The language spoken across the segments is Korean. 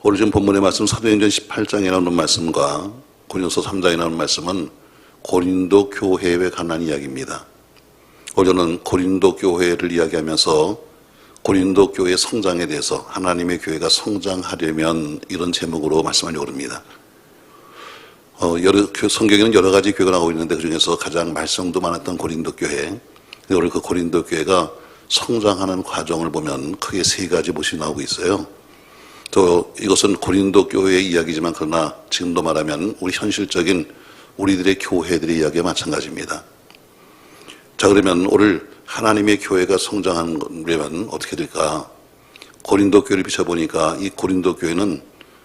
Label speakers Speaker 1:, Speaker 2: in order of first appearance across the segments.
Speaker 1: 오늘 지금 본문의 말씀 사도행전 18장에 나오는 말씀과 고린도서 3장에 나오는 말씀은 고린도 교회에 관한 이야기입니다. 오늘 저는 고린도 교회를 이야기하면서 고린도 교회의 성장에 대해서 하나님의 교회가 성장하려면 이런 제목으로 말씀하려고 합니다. 성경에는 여러 가지 교회가 나오고 있는데 그중에서 가장 말썽도 많았던 고린도 교회, 오늘 그 고린도 교회가 성장하는 과정을 보면 크게 세 가지 모습이 나오고 있어요. 또 이것은 고린도 교회의 이야기지만 그러나 지금도 말하면 우리 현실적인 우리들의 교회들의 이야기와 마찬가지입니다. 자, 그러면 오늘 하나님의 교회가 성장하려면 어떻게 될까? 고린도 교회를 비춰보니까 이 고린도 교회는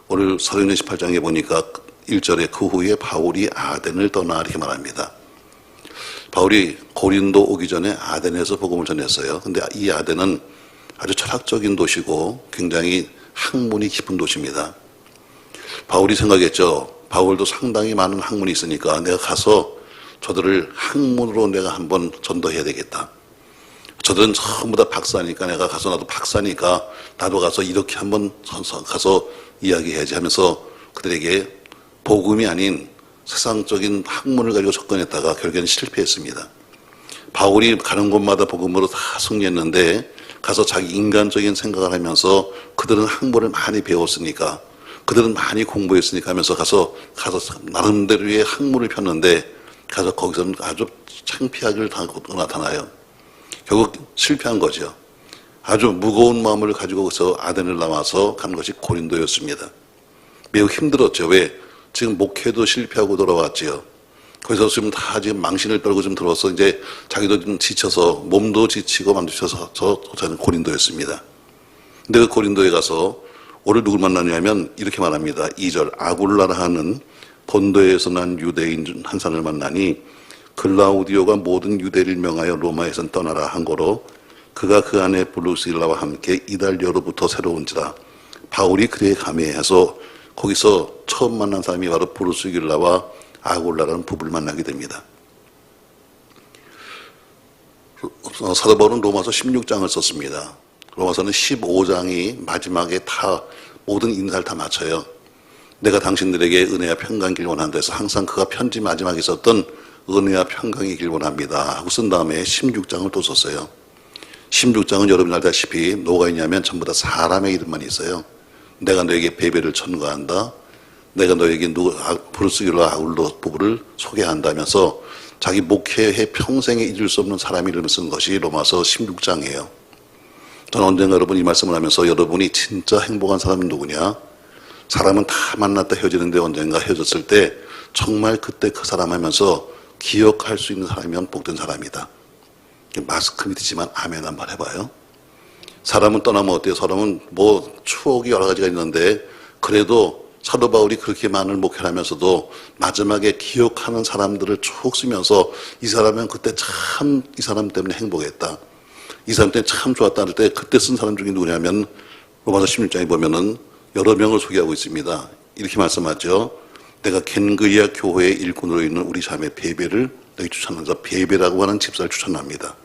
Speaker 1: 오늘 사도행전 18장에 보니까 1절에 그 후에 바울이 아덴을 떠나 이렇게 말합니다. 바울이 고린도 오기 전에 아덴에서 복음을 전했어요. 근데 이 아덴은 아주 철학적인 도시고 굉장히 학문이 깊은 도시입니다. 바울이 생각했죠. 바울도 상당히 많은 학문이 있으니까 내가 가서 저들을 학문으로 내가 한번 전도해야 되겠다. 저들은 전부 다 박사니까 내가 가서 나도 박사니까 나도 가서 이렇게 한번 가서 이야기해야지 하면서 그들에게 복음이 아닌 세상적인 학문을 가지고 접근했다가 결국에는 실패했습니다. 바울이 가는 곳마다 복음으로 다 승리했는데 가서 자기 인간적인 생각을 하면서 그들은 학문을 많이 배웠으니까 그들은 많이 공부했으니까 하면서 가서 나름대로의 학문을 폈는데 가서 거기서는 아주 창피하기를 당하고 나타나요. 결국 실패한 거죠. 아주 무거운 마음을 가지고 거기서 아덴을 나와서 간 것이 고린도였습니다. 매우 힘들었죠. 왜? 지금 목회도 실패하고 돌아왔지요. 거기서 지금 다 지금 망신을 떨고 좀 들어와서 이제 자기도 좀 지쳐서 몸도 지치고 만드셔서 저는 고린도였습니다. 근데 그 고린도에 가서 오늘 누굴 만나냐면 이렇게 말합니다. 2절 아굴라라 하는 본도에서 난 유대인 한 사람을 만나니 글라우디오가 모든 유대를 명하여 로마에선 떠나라 한 거로 그가 그 안에 브루스일라와 함께 이달리오로부터 새로 온지라. 바울이 그에 감회해서 거기서 처음 만난 사람이 바로 브루스일라와 아굴라라는 부부를 만나게 됩니다. 사도 바울은 로마서 16장을 썼습니다. 로마서는 15장이 마지막에 다 모든 인사를 다 마쳐요. 내가 당신들에게 은혜와 평강이길 원한다 해서 항상 그가 편지 마지막에 썼던 은혜와 평강이길 원합니다 하고 쓴 다음에 16장을 또 썼어요. 16장은 여러분 알다시피 뭐가 있냐면 전부 다 사람의 이름만 있어요. 내가 너에게 배배를 천거한다. 내가 너에게 브루스일라 아굴라 부부를 소개한다면서 자기 목회에 평생에 잊을 수 없는 사람 이름을 쓴 것이 로마서 16장이에요. 저는 언젠가 여러분 이 말씀을 하면서 여러분이 진짜 행복한 사람은 누구냐? 사람은 다 만났다 헤어지는데 언젠가 헤어졌을 때 정말 그때 그 사람 하면서 기억할 수 있는 사람이면 복된 사람이다. 마스크 밑이지만 아멘 한번 해봐요. 사람은 떠나면 어때요? 사람은 뭐 추억이 여러 가지가 있는데 그래도 사도 바울이 그렇게 많은 목회를 하면서도 마지막에 기억하는 사람들을 쭉 쓰면서 이 사람은 그때 참 이 사람 때문에 행복했다. 이 사람 때문에 참 좋았다 할 때 그때 쓴 사람 중에 누구냐면 로마서 16장에 보면은 여러 명을 소개하고 있습니다. 이렇게 말씀하죠. 내가 겐그리아 교회의 일꾼으로 있는 우리 자매 베베를 너희 추천한다. 베베라고 하는 집사를 추천합니다.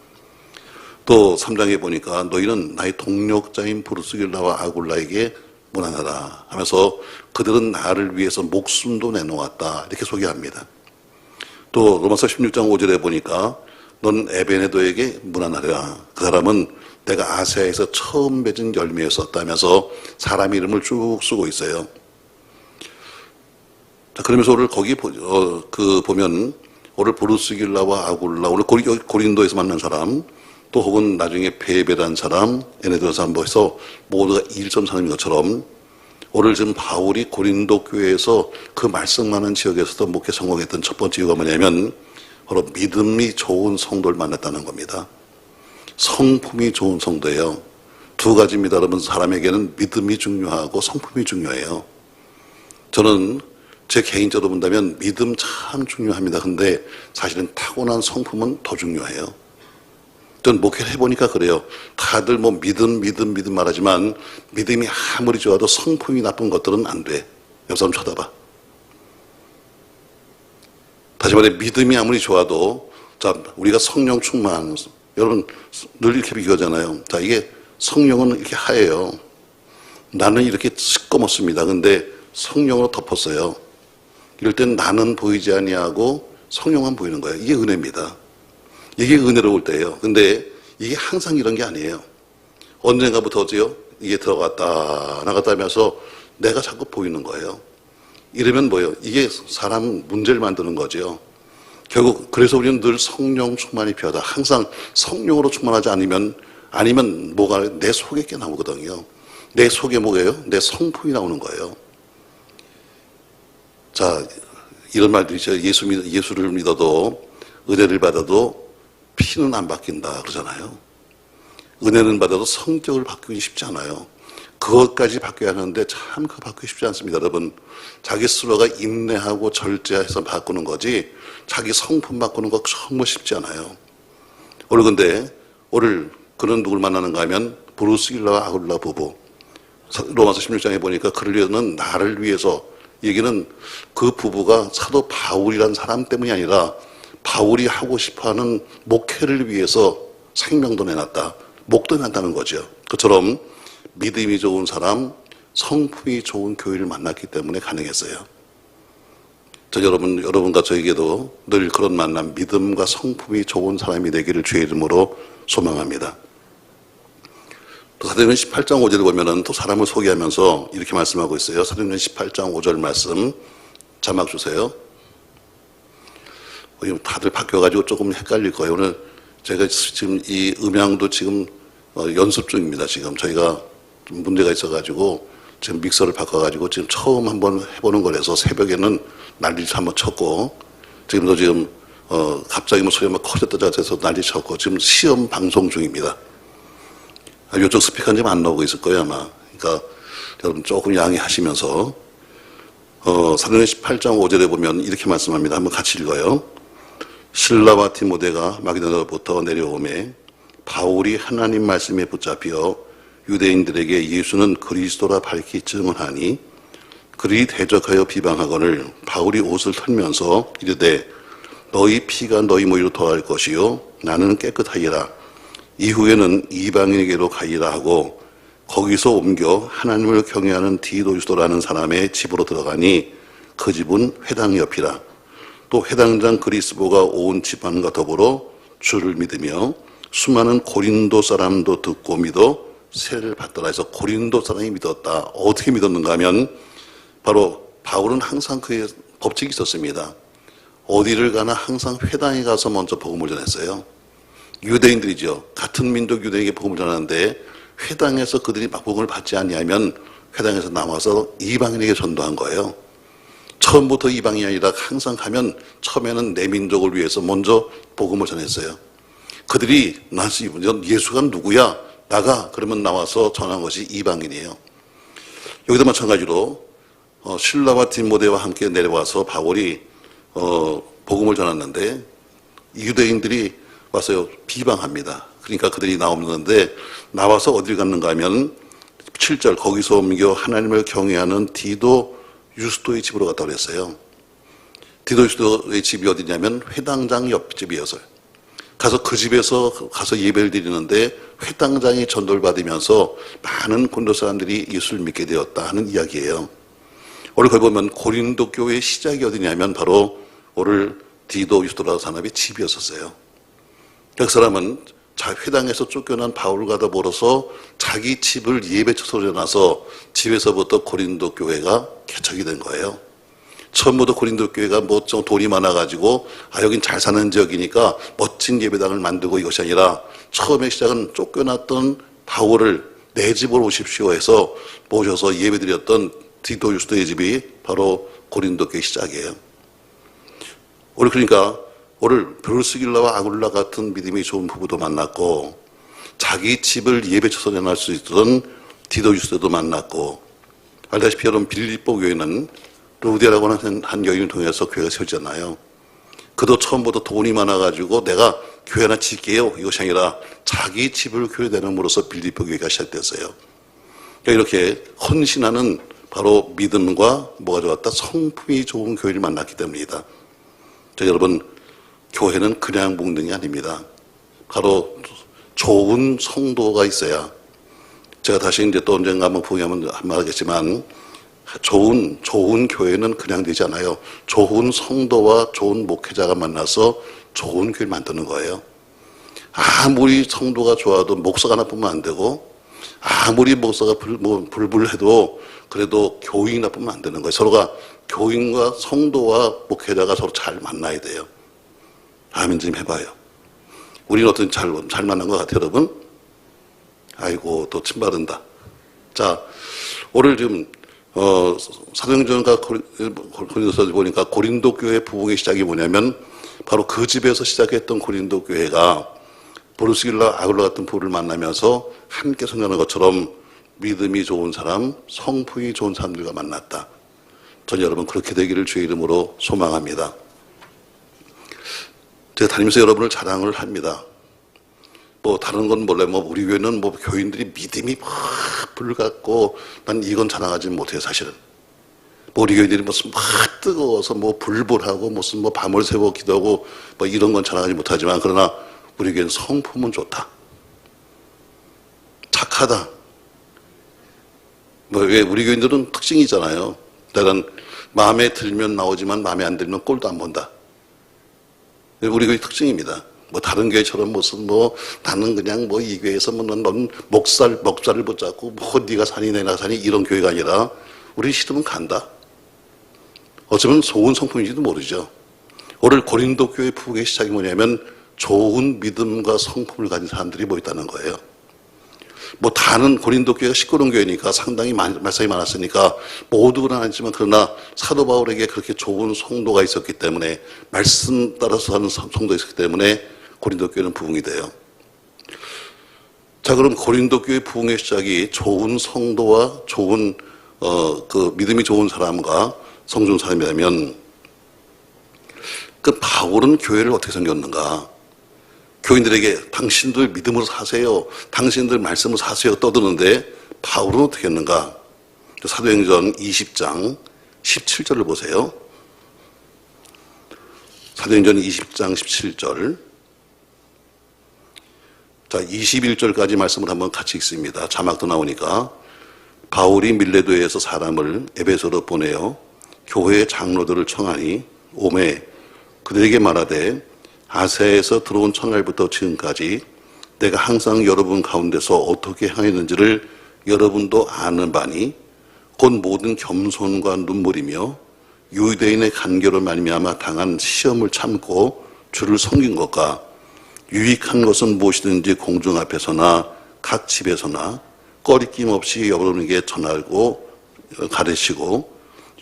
Speaker 1: 또 3장에 보니까 너희는 나의 동력자인 브루스길라와 아굴라에게 문안하라 하면서 그들은 나를 위해서 목숨도 내놓았다 이렇게 소개합니다. 또 로마서 16장 5절에 보니까 넌 에베네도에게 문안하라. 그 사람은 내가 아시아에서 처음 맺은 열매였었다면서 사람 이름을 쭉 쓰고 있어요. 자, 그러면서 오늘 거기 보면 오늘 브루스길라와 아굴라 오늘 고린도에서 만난 사람 또 혹은 나중에 베베란 사람 에네도에서 한번 해서 모두가 일점 사람인 것처럼 오늘 지금 바울이 고린도 교회에서 그 말씀 많은 지역에서도 목회 성공했던 첫 번째 이유가 뭐냐면 바로 믿음이 좋은 성도를 만났다는 겁니다. 성품이 좋은 성도예요. 두 가지입니다. 여러분 사람에게는 믿음이 중요하고 성품이 중요해요. 저는 제 개인적으로 본다면 믿음 참 중요합니다. 근데 사실은 타고난 성품은 더 중요해요. 전 목회를 해보니까 그래요. 다들 뭐 믿음 말하지만 믿음이 아무리 좋아도 성품이 나쁜 것들은 안 돼. 옆 사람 쳐다봐. 다시 말해 믿음이 아무리 좋아도 자 우리가 성령 충만 여러분 늘 이렇게 비교하잖아요. 자 이게 성령은 이렇게 하얘요. 나는 이렇게 시꺼멓습니다. 근데 성령으로 덮었어요. 이럴 땐 나는 보이지 아니하고 성령만 보이는 거예요. 이게 은혜입니다. 이게 은혜로울 때예요. 근데 이게 항상 이런 게 아니에요. 언젠가부터 어째요? 이게 들어갔다 나갔다 하면서 내가 자꾸 보이는 거예요. 이러면 뭐예요? 이게 사람 문제를 만드는 거죠. 결국 그래서 우리는 늘 성령 충만이 필요하다. 항상 성령으로 충만하지 아니면 뭐가 내 속에 게 나오거든요. 내 속에 뭐예요? 내 성품이 나오는 거예요. 자, 이런 말들이죠. 예수를 믿어도 은혜를 받아도 피는 안 바뀐다 그러잖아요. 은혜는 받아도 성격을 바꾸기 쉽지 않아요. 그것까지 바뀌어야 하는데 참 그거 바꾸기 쉽지 않습니다. 여러분, 자기 스스로가 인내하고 절제해서 바꾸는 거지 자기 성품 바꾸는 거 정말 쉽지 않아요. 오늘 그런 누굴 만나는가 하면 브루스길라와 아굴라 부부, 로마서 16장에 보니까 그러려는 나를 위해서, 얘기는 그 부부가 사도 바울이란 사람 때문이 아니라 바울이 하고 싶어하는 목회를 위해서 생명도 내놨다, 목도 내놨다는 거죠. 그처럼 믿음이 좋은 사람, 성품이 좋은 교회를 만났기 때문에 가능했어요. 여러분과 저에게도 늘 그런 만남, 믿음과 성품이 좋은 사람이 되기를 주의 이름으로 소망합니다. 또 사도행전 18장 5절을 보면은 또 사람을 소개하면서 이렇게 말씀하고 있어요. 사도행전 18장 5절 말씀 자막 주세요. 다들 바뀌어가지고 조금 헷갈릴 거예요. 오늘 제가 지금 이 음향도 지금 연습 중입니다. 지금 저희가 좀 문제가 있어가지고 지금 믹서를 바꿔가지고 지금 처음 한번 해보는 거라서 새벽에는 난리 한번 쳤고, 지금 갑자기 소리가 막 커졌다 해서 난리 쳤고, 지금 시험 방송 중입니다. 이쪽 스피커는 지금 안 나오고 있을 거예요, 아마. 그러니까 여러분 조금 양해하시면서, 사도행전 18장 5절에 보면 이렇게 말씀합니다. 한번 같이 읽어요. 실라와 디모데가 마게도냐로부터 내려오매 바울이 하나님 말씀에 붙잡혀 유대인들에게 예수는 그리스도라 밝히 증언하니 그리 대적하여 비방하거늘 바울이 옷을 털면서 이르되 너희 피가 너희 모이로 더할 것이요 나는 깨끗하리라. 이후에는 이방인에게로 가리라 하고 거기서 옮겨 하나님을 경외하는 디도유스도라는 사람의 집으로 들어가니 그 집은 회당 옆이라. 또 회당장 그리스보가 온 집안과 더불어 주를 믿으며 수많은 고린도 사람도 듣고 믿어 세례를 받더라 해서 고린도 사람이 믿었다. 어떻게 믿었는가 하면 바로 바울은 항상 그의 법칙이 있었습니다. 어디를 가나 항상 회당에 가서 먼저 복음을 전했어요. 유대인들이죠. 같은 민족 유대인에게 복음을 전하는데 회당에서 그들이 복음을 받지 아니하면 회당에서 나와서 이방인에게 전도한 거예요. 처음부터 이방인이 아니라 항상 가면 처음에는 내 민족을 위해서 먼저 복음을 전했어요. 그들이 예수가 누구야? 나가. 그러면 나와서 전한 것이 이방인이에요. 여기도 마찬가지로 실라와 디모데와 함께 내려와서 바울이 복음을 전했는데 유대인들이 와서 비방합니다. 그러니까 그들이 나오는데 나와서 어딜 갔는가 하면 7절 거기서 옮겨 하나님을 경외하는 디도 유스도의 집으로 갔다고 그랬어요. 디도 유스도의 집이 어디냐면 회당장 옆집이어서요. 가서 그 집에서 가서 예배를 드리는데 회당장이 전도를 받으면서 많은 고린도 사람들이 예수를 믿게 되었다 하는 이야기예요. 오늘 그걸 보면 고린도 교회의 시작이 어디냐면 바로 오늘 디도 유스도라는 사람의 집이었었어요. 그 사람은 회당에서 쫓겨난 바울과 더불어서 자기 집을 예배처소로 해놔서 집에서부터 고린도 교회가 개척이 된 거예요. 처음부터 고린도 교회가 좀 돈이 많아가지고 여긴 잘 사는 지역이니까 멋진 예배당을 만들고 이것이 아니라 처음에 시작은 쫓겨났던 바울을 내 집으로 오십시오 해서 모셔서 예배드렸던 디도 유스도의 집이 바로 고린도 교회 시작이에요. 오늘 브루스길라와 아굴라 같은 믿음이 좋은 부부도 만났고 자기 집을 예배처소 내놓을 수 있던 디도 유스도도 만났고, 알다시피 여러분 빌립보 교회는 루디아라고 하는 한 여인을 통해서 교회가 세워졌잖아요. 그도 처음부터 돈이 많아가지고 내가 교회 하나 짓게요 이것이 아니라 자기 집을 교회 내놓음으로써 빌립보 교회가 시작됐어요. 그러니까 이렇게 헌신하는 바로 믿음과 뭐가 좋았다? 성품이 좋은 교회를 만났기 때문이다. 여러분 교회는 그냥 묵는 게 아닙니다. 바로 좋은 성도가 있어야 제가 다시 이제 또 언젠가 한번 부흥하면 한번 하겠지만, 좋은 교회는 그냥 되지 않아요. 좋은 성도와 좋은 목회자가 만나서 좋은 교회를 만드는 거예요. 아무리 성도가 좋아도 목사가 나쁘면 안 되고, 아무리 목사가 불불해도 그래도 교인이 나쁘면 안 되는 거예요. 서로가 교인과 성도와 목회자가 서로 잘 만나야 돼요. 아멘 좀 해봐요. 우리는 어떤 잘 만난 것 같아요, 여러분? 아이고, 또 침 바른다. 자, 오늘 지금, 사도행전과 고린도서 보니까 고린도 교회 부흥의 시작이 뭐냐면 바로 그 집에서 시작했던 고린도 교회가 브루스길라 아굴라 같은 부를 만나면서 함께 성장하는 것처럼 믿음이 좋은 사람, 성품이 좋은 사람들과 만났다. 전 여러분 그렇게 되기를 주의 이름으로 소망합니다. 제가 다니면서 여러분을 자랑을 합니다. 뭐 다른 건 몰라요. 뭐 우리 교회는 뭐 교인들이 믿음이 막 불같고 난 이건 자랑하지 못해요, 사실은. 뭐 우리 교인들이 무슨 막 뜨거워서 뭐 불불하고 무슨 뭐 밤을 새워 기도하고 뭐 이런 건 자랑하지 못하지만 그러나 우리 교회는 성품은 좋다. 착하다. 뭐 왜 우리 교인들은 특징이 있잖아요. 일단 마음에 들면 나오지만 마음에 안 들면 꼴도 안 본다. 우리 교회 특징입니다. 뭐 다른 교회처럼 무슨 뭐 나는 그냥 뭐 이 교회에서 뭐 넌 목살을 붙잡고 뭐 네가 산이 내가 산이 이런 교회가 아니라 우리 싫으면 간다. 어쩌면 좋은 성품인지도 모르죠. 오늘 고린도 교회 부흥의 시작이 뭐냐면 좋은 믿음과 성품을 가진 사람들이 모였다는 거예요. 뭐 다는 고린도 교회가 시끄러운 교회니까 상당히 말썽이 많았으니까 모두는 아니지만 그러나 사도 바울에게 그렇게 좋은 성도가 있었기 때문에 말씀 따라서 사는 성도가 있었기 때문에 고린도 교회는 부흥이 돼요. 자, 그럼 고린도 교회 부흥의 시작이 좋은 성도와 좋은 그 믿음이 좋은 사람과 성중 사람이라면 그 바울은 교회를 어떻게 섬겼는가? 교인들에게 당신들 믿음으로 사세요. 당신들 말씀으로 사세요. 떠드는데 바울은 어떻게 했는가? 사도행전 20장 17절을 보세요. 사도행전 20장 17절. 자, 21절까지 말씀을 한번 같이 읽습니다. 자막도 나오니까. 바울이 밀레도에서 사람을 에베소로 보내어 교회의 장로들을 청하니 오매 그들에게 말하되 아세아에서 들어온 첫날부터 지금까지 내가 항상 여러분 가운데서 어떻게 행했는지를 여러분도 아는 바니 곧 모든 겸손과 눈물이며 유대인의 간계로 말미암아 당한 시험을 참고 주를 섬긴 것과 유익한 것은 무엇이든지 공중 앞에서나 각 집에서나 꺼리낌 없이 여러분에게 전하고 가르치고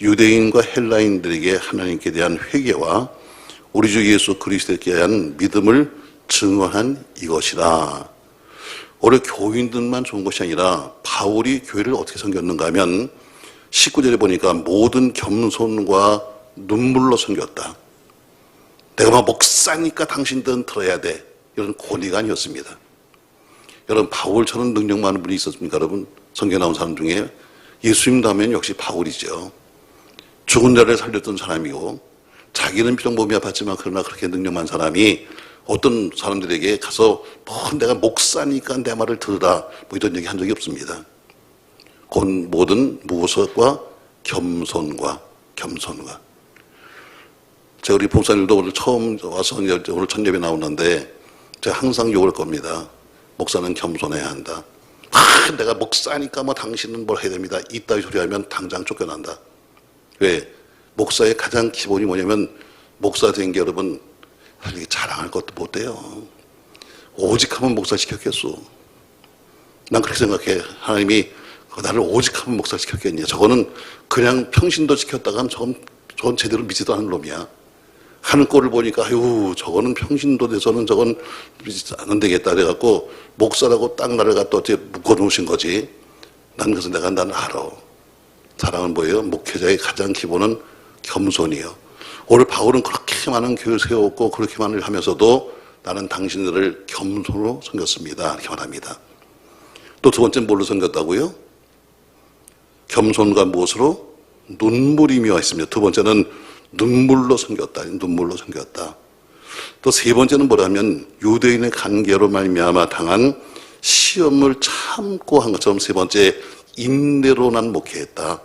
Speaker 1: 유대인과 헬라인들에게 하나님께 대한 회개와 우리 주 예수 그리스도께 대한 믿음을 증언한 이것이라. 오늘 교인들만 좋은 것이 아니라 바울이 교회를 어떻게 섬겼는가 하면 19절에 보니까 모든 겸손과 눈물로 섬겼다. 내가 막 목사니까 당신들은 들어야 돼. 이런 권위가 아니었습니다. 여러분 바울처럼 능력 많은 분이 있었습니까? 여러분 성경에 나온 사람 중에 예수님 다음엔 역시 바울이죠. 죽은 자를 살렸던 사람이고 자기는 비록 몸이 아팠지만 그러나 그렇게 능력 많은 사람이 어떤 사람들에게 가서 뭐 내가 목사니까 내 말을 들으라 뭐 이런 얘기 한 적이 없습니다. 곧 모든 무엇과 겸손과 제가 우리 목사님들도 오늘 처음 와서 오늘 첫 예배 나오는데 제가 항상 욕을 겁니다. 목사는 겸손해야 한다. 내가 목사니까 뭐 당신은 뭘 해야 됩니다. 이따위 소리 하면 당장 쫓겨난다. 왜? 목사의 가장 기본이 뭐냐면 목사 된 게 여러분 자랑할 것도 못 돼요. 오직 하면 목사 시켰겠소. 난 그렇게 생각해. 하나님이 나를 오직 하면 목사 시켰겠냐. 저거는 그냥 평신도 시켰다가 저건 제대로 믿지도 않은 놈이야. 하는 꼴을 보니까 아유 저거는 평신도 돼서는 저건 안 되겠다 그래갖고 목사라고 딱 나를 갖다 어떻게 묶어놓으신 거지. 난 그래서 나는 알아. 자랑은 뭐예요? 목회자의 가장 기본은 겸손이요. 오늘 바울은 그렇게 많은 교회를 세웠고 그렇게 많은 일 하면서도 나는 당신들을 겸손으로 섬겼습니다. 이렇게 말합니다. 또 두 번째 뭘로 섬겼다고요? 겸손과 무엇으로? 눈물이며 있습니다. 두 번째는 눈물로 섬겼다. 눈물로 섬겼다. 또 세 번째는 뭐라면 유대인의 관계로 말미암아 당한 시험을 참고 한 것처럼 세 번째, 인내로 난 목회했다.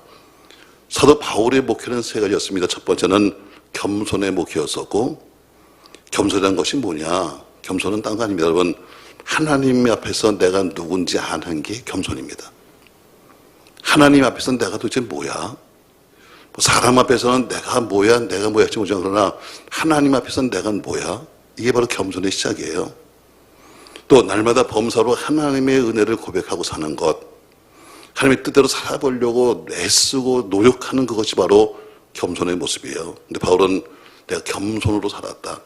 Speaker 1: 사도 바울의 목회는 세 가지였습니다. 첫 번째는 겸손의 목회였었고, 겸손한 것이 뭐냐? 겸손은 딴 거 아닙니다. 여러분, 하나님 앞에서 내가 누군지 아는 게 겸손입니다. 하나님 앞에서 내가 도대체 뭐야? 사람 앞에서는 내가 뭐야 할지 모르지만, 그러나 하나님 앞에서는 내가 뭐야? 이게 바로 겸손의 시작이에요. 또 날마다 범사로 하나님의 은혜를 고백하고 사는 것, 하나님의 뜻대로 살아보려고 애쓰고 노력하는 그것이 바로 겸손의 모습이에요. 근데 바울은 내가 겸손으로 살았다.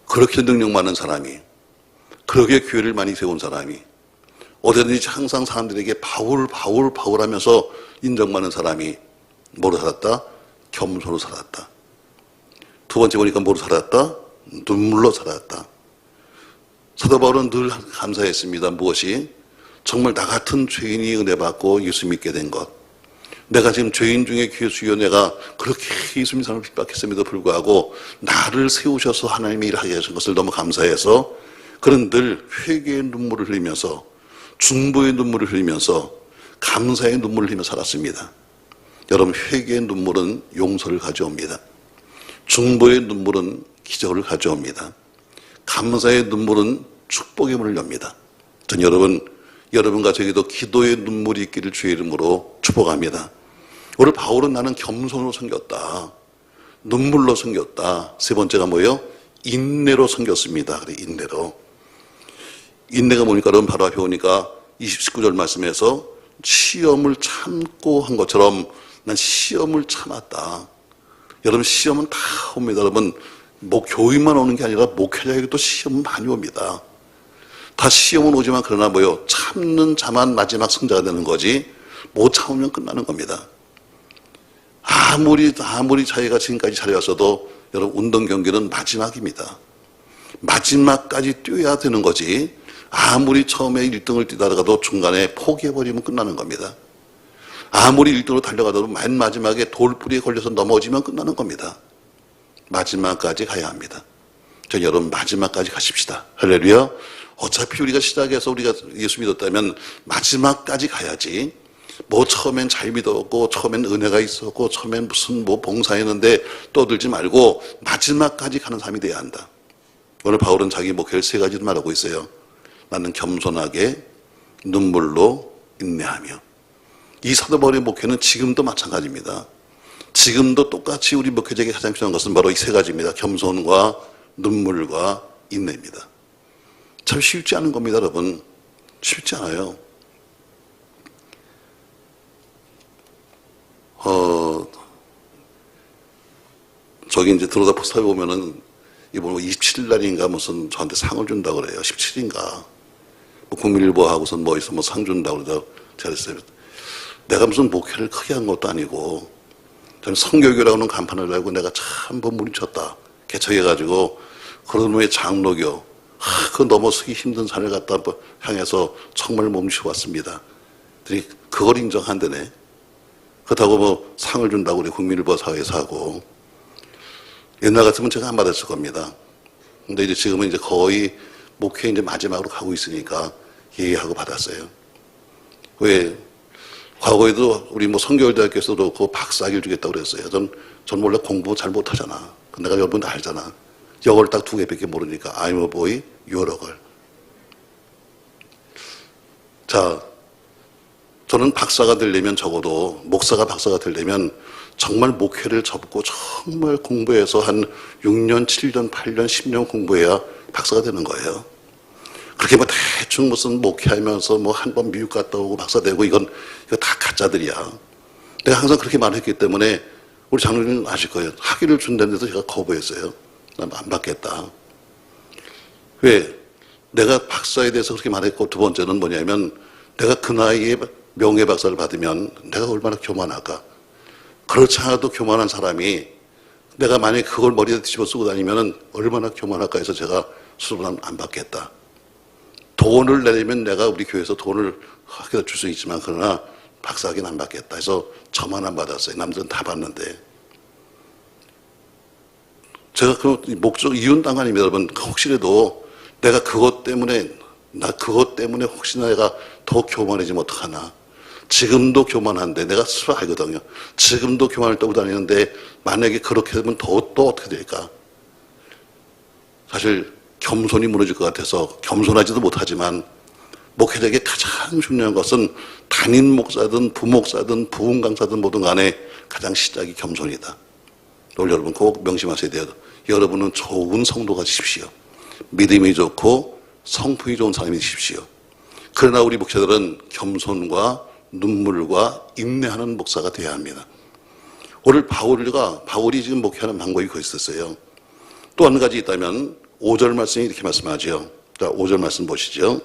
Speaker 1: 그렇게 능력 많은 사람이, 그렇게 교회를 많이 세운 사람이, 어디든지 항상 사람들에게 바울 하면서 인정받는 사람이 뭐로 살았다? 겸손으로 살았다. 두 번째 보니까 뭐로 살았다? 눈물로 살았다. 사도 바울은 늘 감사했습니다. 무엇이? 정말 나 같은 죄인이 은혜 받고 예수 믿게 된 것. 내가 지금 죄인 중에 예수여 내가 그렇게 예수 믿는 사람을 핍박했음에도 불구하고 나를 세우셔서 하나님의 일을 하게 하신 것을 너무 감사해서 그는 늘 회개의 눈물을 흘리면서 중보의 눈물을 흘리면서 감사의 눈물을 흘리며 살았습니다. 여러분, 회개의 눈물은 용서를 가져옵니다. 중보의 눈물은 기적을 가져옵니다. 감사의 눈물은 축복의 문을 엽니다. 전 여러분과 저에게도 기도의 눈물이 있기를 주의 이름으로 축복합니다. 오늘 바울은 나는 겸손으로 섬겼다. 눈물로 섬겼다. 세 번째가 뭐예요? 인내로 섬겼습니다. 그래, 인내로. 인내가 뭐니까 여러분 바로 앞에 오니까 19절 말씀에서 시험을 참고 한 것처럼 난 시험을 참았다. 여러분, 시험은 다 옵니다. 여러분, 교회만 오는 게 아니라 목회자에게도 시험은 많이 옵니다. 다 시험은 오지만 그러나 뭐요? 참는 자만 마지막 승자가 되는 거지 못 참으면 끝나는 겁니다. 아무리 자기가 지금까지 잘해왔어도 여러분, 운동 경기는 마지막입니다. 마지막까지 뛰어야 되는 거지 아무리 처음에 1등을 뛰다가도 중간에 포기해버리면 끝나는 겁니다. 아무리 1등으로 달려가도 맨 마지막에 돌뿌리에 걸려서 넘어지면 끝나는 겁니다. 마지막까지 가야 합니다. 여러분, 마지막까지 가십시다. 할렐루야. 어차피 우리가 시작해서 우리가 예수 믿었다면 마지막까지 가야지. 처음엔 잘 믿었고 처음엔 은혜가 있었고 처음엔 무슨 봉사했는데 떠들지 말고 마지막까지 가는 삶이 돼야 한다. 오늘 바울은 자기 목회를 세 가지로 말하고 있어요. 나는 겸손하게 눈물로 인내하며. 이 사도 바울의 목회는 지금도 마찬가지입니다. 지금도 똑같이 우리 목회자에게 가장 필요한 것은 바로 이 세 가지입니다. 겸손과 눈물과 인내입니다. 참 쉽지 않은 겁니다, 여러분. 쉽지 않아요. 저기 이제 들어다 포스터에 보면은 이번 27일 날인가 무슨 저한테 상을 준다고 그래요. 17인가. 국민일보하고선 있어 상 준다고 그러다 제가 그랬어요. 내가 무슨 목회를 크게 한 것도 아니고 저는 성교교라고 하는 간판을 달고 내가 참 물리쳤다. 개척해가지고 그런 후에 장로교 그 넘어서기 힘든 산을 갖다 향해서 정말 몸치고 왔습니다. 그걸 인정한다네. 그렇다고 상을 준다고 우리 국민일보 사회에서 하고 옛날 같으면 제가 안 받았을 겁니다. 근데 이제 지금은 이제 거의 목회 이제 마지막으로 가고 있으니까 예의하고 받았어요. 왜? 과거에도 우리 성교대학교에서도 그 박사학위를 주겠다고 그랬어요. 전 원래 공부 잘 못하잖아. 내가 여러분도 알잖아. 영어를 딱 2개밖에 모르니까 I'm a boy, you're a girl. 자, 저는 박사가 되려면 적어도 목사가 박사가 되려면 정말 목회를 접고 정말 공부해서 한 6년, 7년, 8년, 10년 공부해야 박사가 되는 거예요. 그렇게 대충 무슨 목회하면서 한 번 미국 갔다 오고 박사 되고 이거 다 가짜들이야. 내가 항상 그렇게 말했기 때문에 우리 장로님은 아실 거예요. 학위를 준다는데도 제가 거부했어요. 난 안 받겠다. 왜? 내가 박사에 대해서 그렇게 말했고 두 번째는 뭐냐면 내가 그 나이에 명예박사를 받으면 내가 얼마나 교만할까. 그렇지 않아도 교만한 사람이 내가 만약에 그걸 머리에 뒤집어 쓰고 다니면 얼마나 교만할까 해서 제가 수업을 안 받겠다. 돈을 내려면 내가 우리 교회에서 돈을 학교에다 줄 수 있지만 그러나 박사학위는 안 받겠다 해서 저만 안 받았어요. 남들은 다 받는데. 제가 그 목적 이윤 당관입니다. 여러분 혹시라도 내가 그것 때문에 혹시나 내가 더 교만해지면 어떡하나. 지금도 교만한데 내가 스스로 알거든요. 지금도 교만을 떠고 다니는데 만약에 그렇게 되면 또 어떻게 될까? 사실 겸손이 무너질 것 같아서 겸손하지도 못하지만 목회자에게 가장 중요한 것은 담임 목사든 부목사든 부흥강사든 뭐든 간에 가장 시작이 겸손이다. 오늘 여러분 꼭 명심하셔야 돼요. 여러분은 좋은 성도가 되십시오. 믿음이 좋고 성품이 좋은 사람이 되십시오. 그러나 우리 목사들은 겸손과 눈물과 인내하는 목사가 되어야 합니다. 오늘 바울이 지금 목회하는 방법이 그거 있었어요. 또 한 가지 있다면 5절 말씀이 이렇게 말씀하죠. 자, 5절 말씀 보시죠.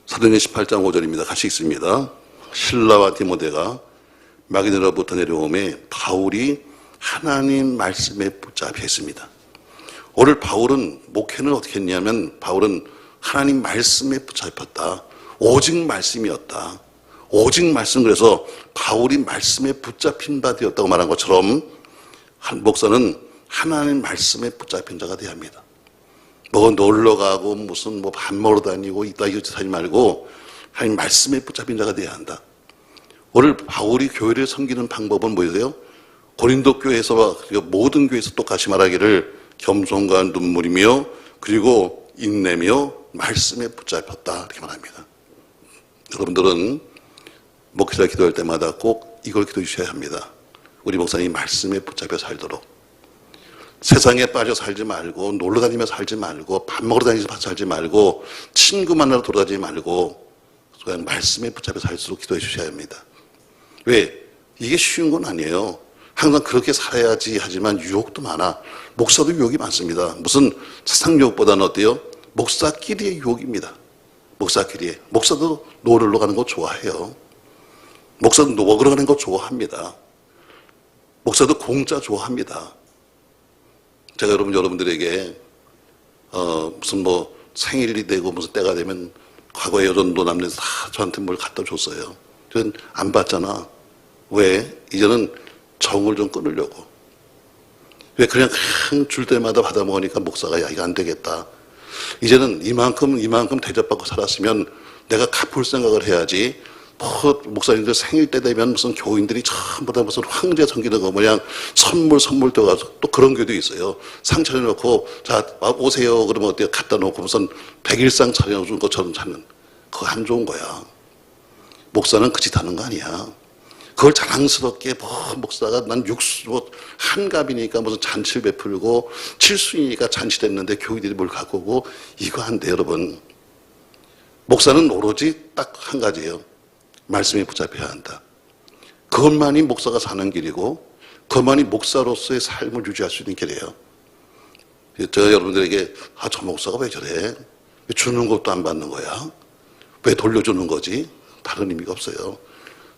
Speaker 1: 사도행전 18장 5절입니다. 같이 읽습니다. 실라와 디모데가 마게도냐로부터 내려오매 바울이 하나님 말씀에 붙잡혀 있습니다. 오늘 바울은 목회는 어떻게 했냐면 바울은 하나님 말씀에 붙잡혔다. 오직 말씀이었다. 오직 말씀. 그래서 바울이 말씀에 붙잡힌 바 되었다고 말한 것처럼 한 목사는 하나님 말씀에 붙잡힌 자가 되어야 합니다. 뭐 놀러 가고 무슨 뭐 밥 먹으러 다니고 이따위저따 하지 말고 하나님 말씀에 붙잡힌 자가 되어야 한다. 오늘 바울이 교회를 섬기는 방법은 뭐예요? 고린도 교회에서 모든 교회에서 똑같이 말하기를 겸손과 눈물이며 그리고 인내며 말씀에 붙잡혔다 이렇게 말합니다. 여러분들은 목회자 기도할 때마다 꼭 이걸 기도해 주셔야 합니다. 우리 목사님이 말씀에 붙잡혀 살도록. 세상에 빠져 살지 말고 놀러 다니며 살지 말고 밥 먹으러 다니면서 살지 말고 친구 만나러 돌아다니지 말고 그냥 말씀에 붙잡혀 살수록 기도해 주셔야 합니다. 왜? 이게 쉬운 건 아니에요. 항상 그렇게 살아야지 하지만 유혹도 많아. 목사도 유혹이 많습니다. 무슨 세상 유혹보다는 어때요? 목사끼리의 유혹입니다. 목사끼리의. 목사도 노르러 가는 거 좋아해요. 목사도 먹으러 가는 거 좋아합니다. 목사도 공짜 좋아합니다. 제가 여러분들에게 무슨 뭐 생일이 되고 무슨 때가 되면 과거에 여전도 남녀에서 다 저한테 뭘 갖다 줬어요. 저는 안 받잖아. 왜? 이제는 정을 좀 끊으려고. 왜? 그냥 줄 때마다 받아 먹으니까 목사가 야 이거 안 되겠다. 이제는 이만큼 대접받고 살았으면 내가 갚을 생각을 해야지. 목사님들 생일 때 되면 무슨 교인들이 전부 다 무슨 황제 섬기는 거 모양 선물 떠가서 또 그런 교회도 있어요. 상 차려놓고 자 오세요 그러면 어때요? 갖다 놓고 무슨 백일상 차려준 것처럼 찾는 그거 안 좋은 거야. 목사는 그 짓 하는 거 아니야. 그걸 자랑스럽게 목사가 난 한갑이니까 무슨 잔치를 베풀고 칠순이니까 잔치됐는데 교인들이 뭘 갖고 오고 이거 안 돼 여러분. 목사는 오로지 딱 한 가지예요. 말씀에 붙잡혀야 한다. 그것만이 목사가 사는 길이고 그것만이 목사로서의 삶을 유지할 수 있는 길이에요. 제가 여러분들에게 저 목사가 왜 저래? 왜 주는 것도 안 받는 거야? 왜 돌려주는 거지? 다른 의미가 없어요.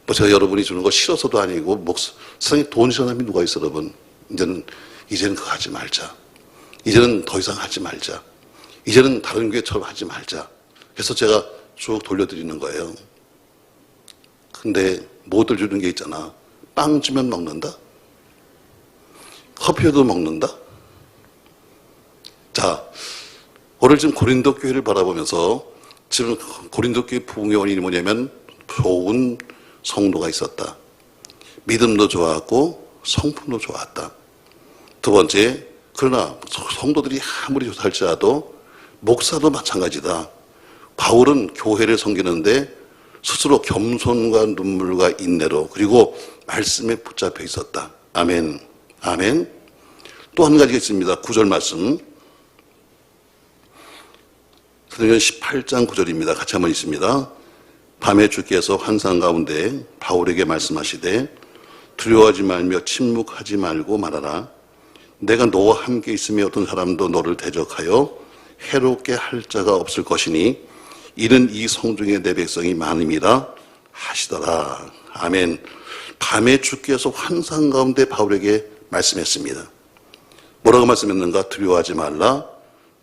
Speaker 1: 뭐 제가 여러분이 주는 거 싫어서도 아니고 세상에 돈 싫어하는 사람이 누가 있어 여러분. 이제는 그거 하지 말자. 이제는 더 이상 하지 말자. 이제는 다른 교회처럼 하지 말자. 그래서 제가 쭉 돌려드리는 거예요. 근데 뭐들 주는 게 있잖아. 빵 주면 먹는다? 커피도 먹는다? 자, 오늘 지금 고린도 교회를 바라보면서 지금 고린도 교회 부흥의 원인이 뭐냐면 좋은 성도가 있었다. 믿음도 좋았고 성품도 좋았다. 두 번째, 그러나 성도들이 아무리 좋다할지라도 목사도 마찬가지다. 바울은 교회를 섬기는데 스스로 겸손과 눈물과 인내로 그리고 말씀에 붙잡혀 있었다. 아멘. 아멘. 또 한 가지가 있습니다. 9절 말씀. 사도행전 18장 9절입니다. 같이 한번 읽습니다. 밤에 주께서 환상 가운데 바울에게 말씀하시되 두려워하지 말며 침묵하지 말고 말하라. 내가 너와 함께 있으며 어떤 사람도 너를 대적하여 해롭게 할 자가 없을 것이니 이는 이 성중에 내 백성이 많음이라 하시더라. 아멘. 밤에 주께서 환상 가운데 바울에게 말씀했습니다. 뭐라고 말씀했는가? 두려워하지 말라.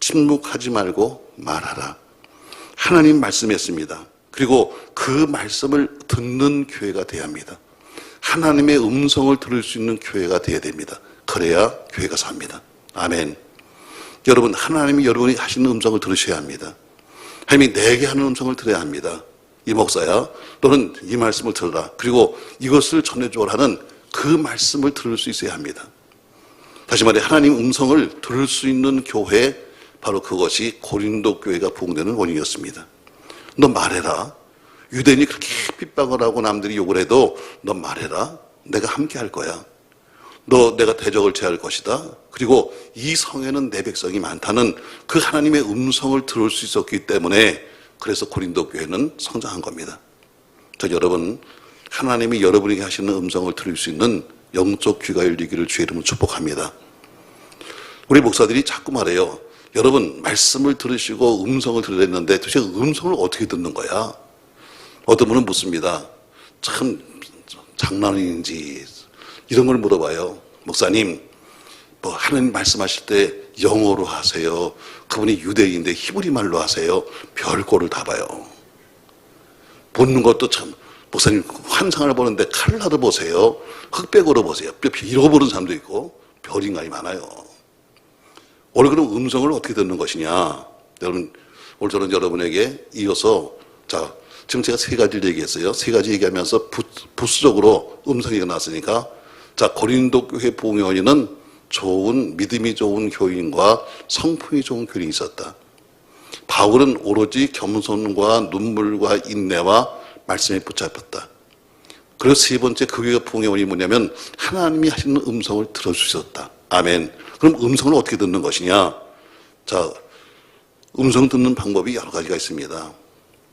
Speaker 1: 침묵하지 말고 말하라. 하나님 말씀했습니다. 그리고 그 말씀을 듣는 교회가 되어야 합니다. 하나님의 음성을 들을 수 있는 교회가 되어야 됩니다. 그래야 교회가 삽니다. 아멘. 여러분, 하나님이 여러분이 하시는 음성을 들으셔야 합니다. 하나님이 내게 하는 음성을 들어야 합니다. 이 목사야, 너는 이 말씀을 들어라. 그리고 이것을 전해주어라 하는 그 말씀을 들을 수 있어야 합니다. 다시 말해 하나님 음성을 들을 수 있는 교회, 바로 그것이 고린도 교회가 부흥되는 원인이었습니다. 너 말해라. 유대인이 그렇게 핍박을 하고 남들이 욕을 해도 너 말해라. 내가 함께 할 거야. 너 내가 대적을 제할 것이다. 그리고 이 성에는 내 백성이 많다는 그 하나님의 음성을 들을 수 있었기 때문에 그래서 고린도 교회는 성장한 겁니다. 자, 여러분, 하나님이 여러분에게 하시는 음성을 들을 수 있는 영적 귀가 열리기를 주의 이름으로 축복합니다. 우리 목사들이 자꾸 말해요. 여러분, 말씀을 들으시고 음성을 들으랬는데 도대체 음성을 어떻게 듣는 거야? 어떤 분은 묻습니다. 참 장난인지 이런 걸 물어봐요. 목사님, 뭐 하나님 말씀하실 때 영어로 하세요? 그분이 유대인인데 히브리 말로 하세요? 별꼴을 다 봐요. 보는 것도 참, 목사님 환상을 보는데 칼라도 보세요. 흑백으로 보세요. 잃어버린 사람도 있고 별인간이 많아요. 오늘 그럼 음성을 어떻게 듣는 것이냐? 여러분, 오늘 저는 여러분에게 이어서, 자, 지금 제가 세 가지를 얘기했어요. 세 가지 얘기하면서 부수적으로 음성이 나왔으니까, 자, 고린도 교회 부흥의 원인은 좋은, 믿음이 좋은 교인과 성품이 좋은 교인이 있었다. 바울은 오로지 겸손과 눈물과 인내와 말씀에 붙잡혔다. 그리고 세 번째 그 교회가 부흥의 원인이 뭐냐면 하나님이 하시는 음성을 들을 수 있었다. 아멘. 그럼 음성을 어떻게 듣는 것이냐? 자, 음성 듣는 방법이 여러 가지가 있습니다.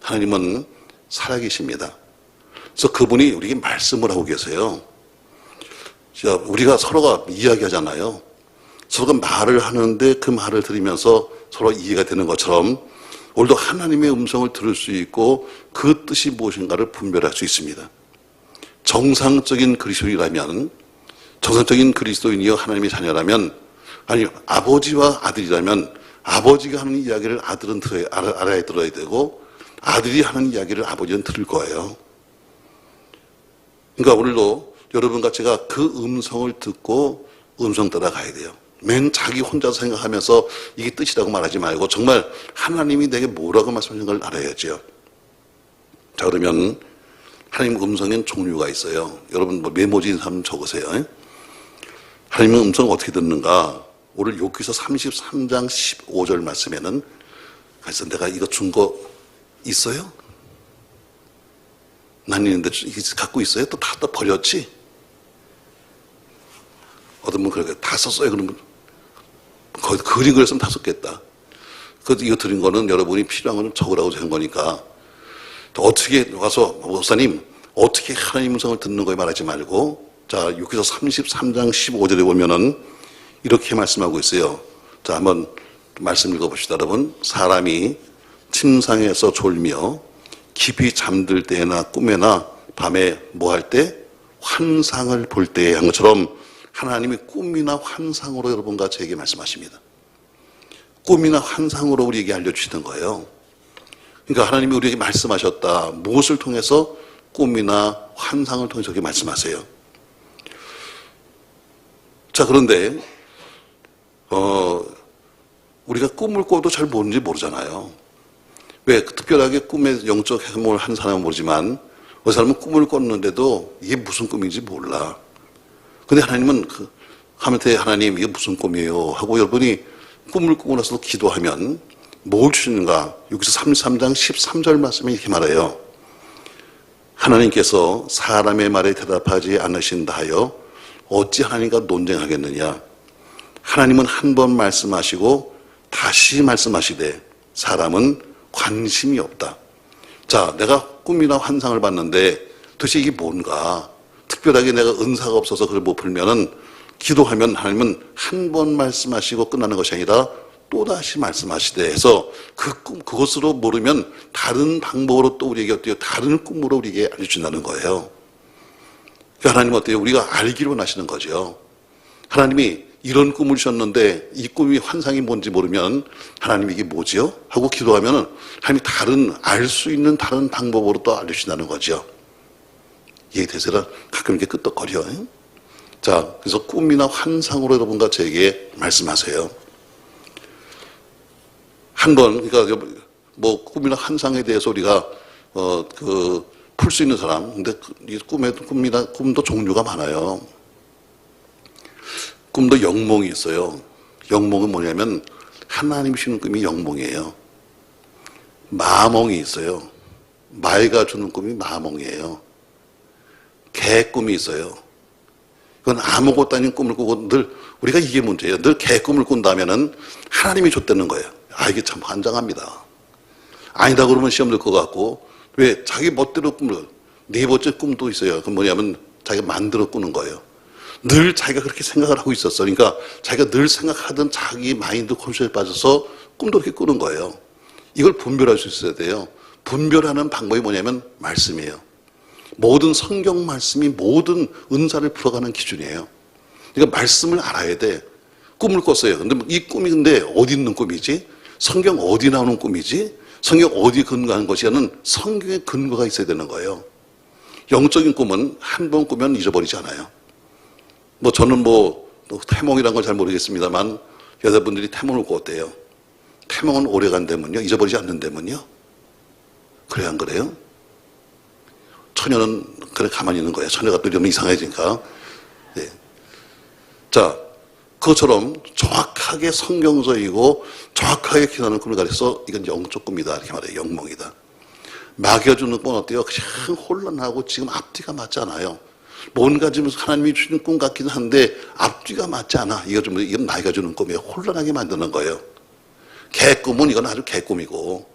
Speaker 1: 하나님은 살아계십니다. 그래서 그분이 우리에게 말씀을 하고 계세요. 자, 우리가 서로가 이야기하잖아요. 서로가 말을 하는데 그 말을 들으면서 서로 이해가 되는 것처럼 오늘도 하나님의 음성을 들을 수 있고 그 뜻이 무엇인가를 분별할 수 있습니다. 정상적인 그리스도인이라면, 정상적인 그리스도인이여 하나님의 자녀라면, 아니 아버지와 아들이라면 아버지가 하는 이야기를 아들은 알아야 들어야 되고 아들이 하는 이야기를 아버지는 들을 거예요. 그러니까 오늘도 여러분과 제가 그 음성을 듣고 음성 따라가야 돼요. 맨 자기 혼자서 생각하면서 이게 뜻이라고 말하지 말고 정말 하나님이 내게 뭐라고 말씀하시는 걸 알아야죠. 자, 그러면 하나님 음성엔 종류가 있어요. 여러분 뭐 메모지인 사람 적으세요. 하나님의 음성을 어떻게 듣는가? 오늘 욥기서 33장 15절 말씀에는, 그래서 내가 이거 준 거 있어요? 난 있는데 이게 갖고 있어요? 또 다 버렸지? 어떤 분 그렇게 다 썼어요. 그러면 거의 그림 그렸으면 다 썼겠다. 이거 드린 거는 여러분이 필요한 거는 적으라고 한 거니까 어떻게 와서 목사님 어떻게 하나님 음성을 듣는 거에 말하지 말고, 자, 욥기서 33장 15절에 보면은 이렇게 말씀하고 있어요. 자, 한번 말씀 읽어봅시다, 여러분. 사람이 침상에서 졸며 깊이 잠들 때나 꿈에나 밤에 뭐 할 때? 환상을 볼 때에 한 것처럼 하나님이 꿈이나 환상으로 여러분과 저에게 말씀하십니다. 꿈이나 환상으로 우리에게 알려주시는 거예요. 그러니까 하나님이 우리에게 말씀하셨다. 무엇을 통해서? 꿈이나 환상을 통해서 그렇게 말씀하세요. 자, 그런데 우리가 꿈을 꿔도 잘 모르는지 모르잖아요. 왜? 특별하게 꿈에 영적 해몽을 한 사람은 모르지만 어느 사람은 꿈을 꿨는데도 이게 무슨 꿈인지 몰라. 근데 하나님은 하면서 하나님 이게 무슨 꿈이에요 하고 여러분이 꿈을 꾸고 나서 기도하면 뭘 주시는가? 여기서 33장 13절 말씀에 이렇게 말해요. 하나님께서 사람의 말에 대답하지 않으신다 하여 어찌 하나님과 논쟁하겠느냐? 하나님은 한 번 말씀하시고 다시 말씀하시되 사람은 관심이 없다. 자, 내가 꿈이나 환상을 봤는데 도대체 이게 뭔가? 특별하게 내가 은사가 없어서 그걸 못 풀면은 기도하면 하나님은 한 번 말씀하시고 끝나는 것이 아니라 또다시 말씀하시되 해서 그것으로 모르면 다른 방법으로 또 우리에게 어때요? 다른 꿈으로 우리에게 알려준다는 거예요. 그러니까 하나님은 어때요? 우리가 알기로 원하시는 거죠. 하나님이 이런 꿈을 주셨는데 이 꿈이 환상이 뭔지 모르면 하나님 이게 뭐지요? 하고 기도하면 하나님이 알 수 있는 다른 방법으로 또 알려주신다는 거죠. 이해되세요? 가끔 이렇게 끄떡거려요. 자, 그래서 꿈이나 환상으로 여러분과 저에게 말씀하세요. 그러니까 뭐 꿈이나 환상에 대해서 우리가 풀 수 있는 사람. 근데 이 꿈도 종류가 많아요. 꿈도 영몽이 있어요. 영몽은 뭐냐면 하나님이 주는 꿈이 영몽이에요. 마몽이 있어요. 말가 주는 꿈이 마몽이에요. 개 꿈이 있어요. 그건 아무것도 아닌 꿈을 꾸고 늘 우리가 이게 문제예요. 늘 개 꿈을 꾼다면은 하나님이 줬다는 거예요. 이게 참 환장합니다. 아니다 그러면 시험 들 것 같고 왜 자기 멋대로 꿈을 네 번째 꿈도 있어요. 그건 뭐냐면 자기가 만들어 꾸는 거예요. 늘 자기가 그렇게 생각을 하고 있었어. 그러니까 자기가 늘 생각하던 자기 마인드 컨셉에 빠져서 꿈도 그렇게 꾸는 거예요. 이걸 분별할 수 있어야 돼요. 분별하는 방법이 뭐냐면 말씀이에요. 모든 성경 말씀이 모든 은사를 풀어가는 기준이에요. 그러니까 말씀을 알아야 돼. 꿈을 꿨어요. 근데 이 꿈이 근데 어디 있는 꿈이지? 성경 어디 나오는 꿈이지? 성경 어디 근거하는 것이냐는 성경의 근거가 있어야 되는 거예요. 영적인 꿈은 한 번 꾸면 잊어버리지 않아요. 저는 태몽이란 걸 잘 모르겠습니다만 여자분들이 태몽을 꿨대요. 태몽은 오래간다면요, 잊어버리지 않는다면요. 그래 안 그래요? 처녀는 그래 가만히 있는 거예요. 처녀가 또 이러면 이상해지니까. 네. 자, 그것처럼 정확하게 성경적이고 정확하게 기도하는 꿈을 가려서 이건 영적 꿈이다 이렇게 말해요. 영몽이다. 마귀가 주는 꿈은 어때요? 그냥 혼란하고 지금 앞뒤가 맞지 않아요. 뭔가 지금 하나님이 주는 꿈 같기는 한데 앞뒤가 맞지 않아. 이건 마귀가 주는 꿈이에요. 혼란하게 만드는 거예요. 개꿈은 이건 아주 개꿈이고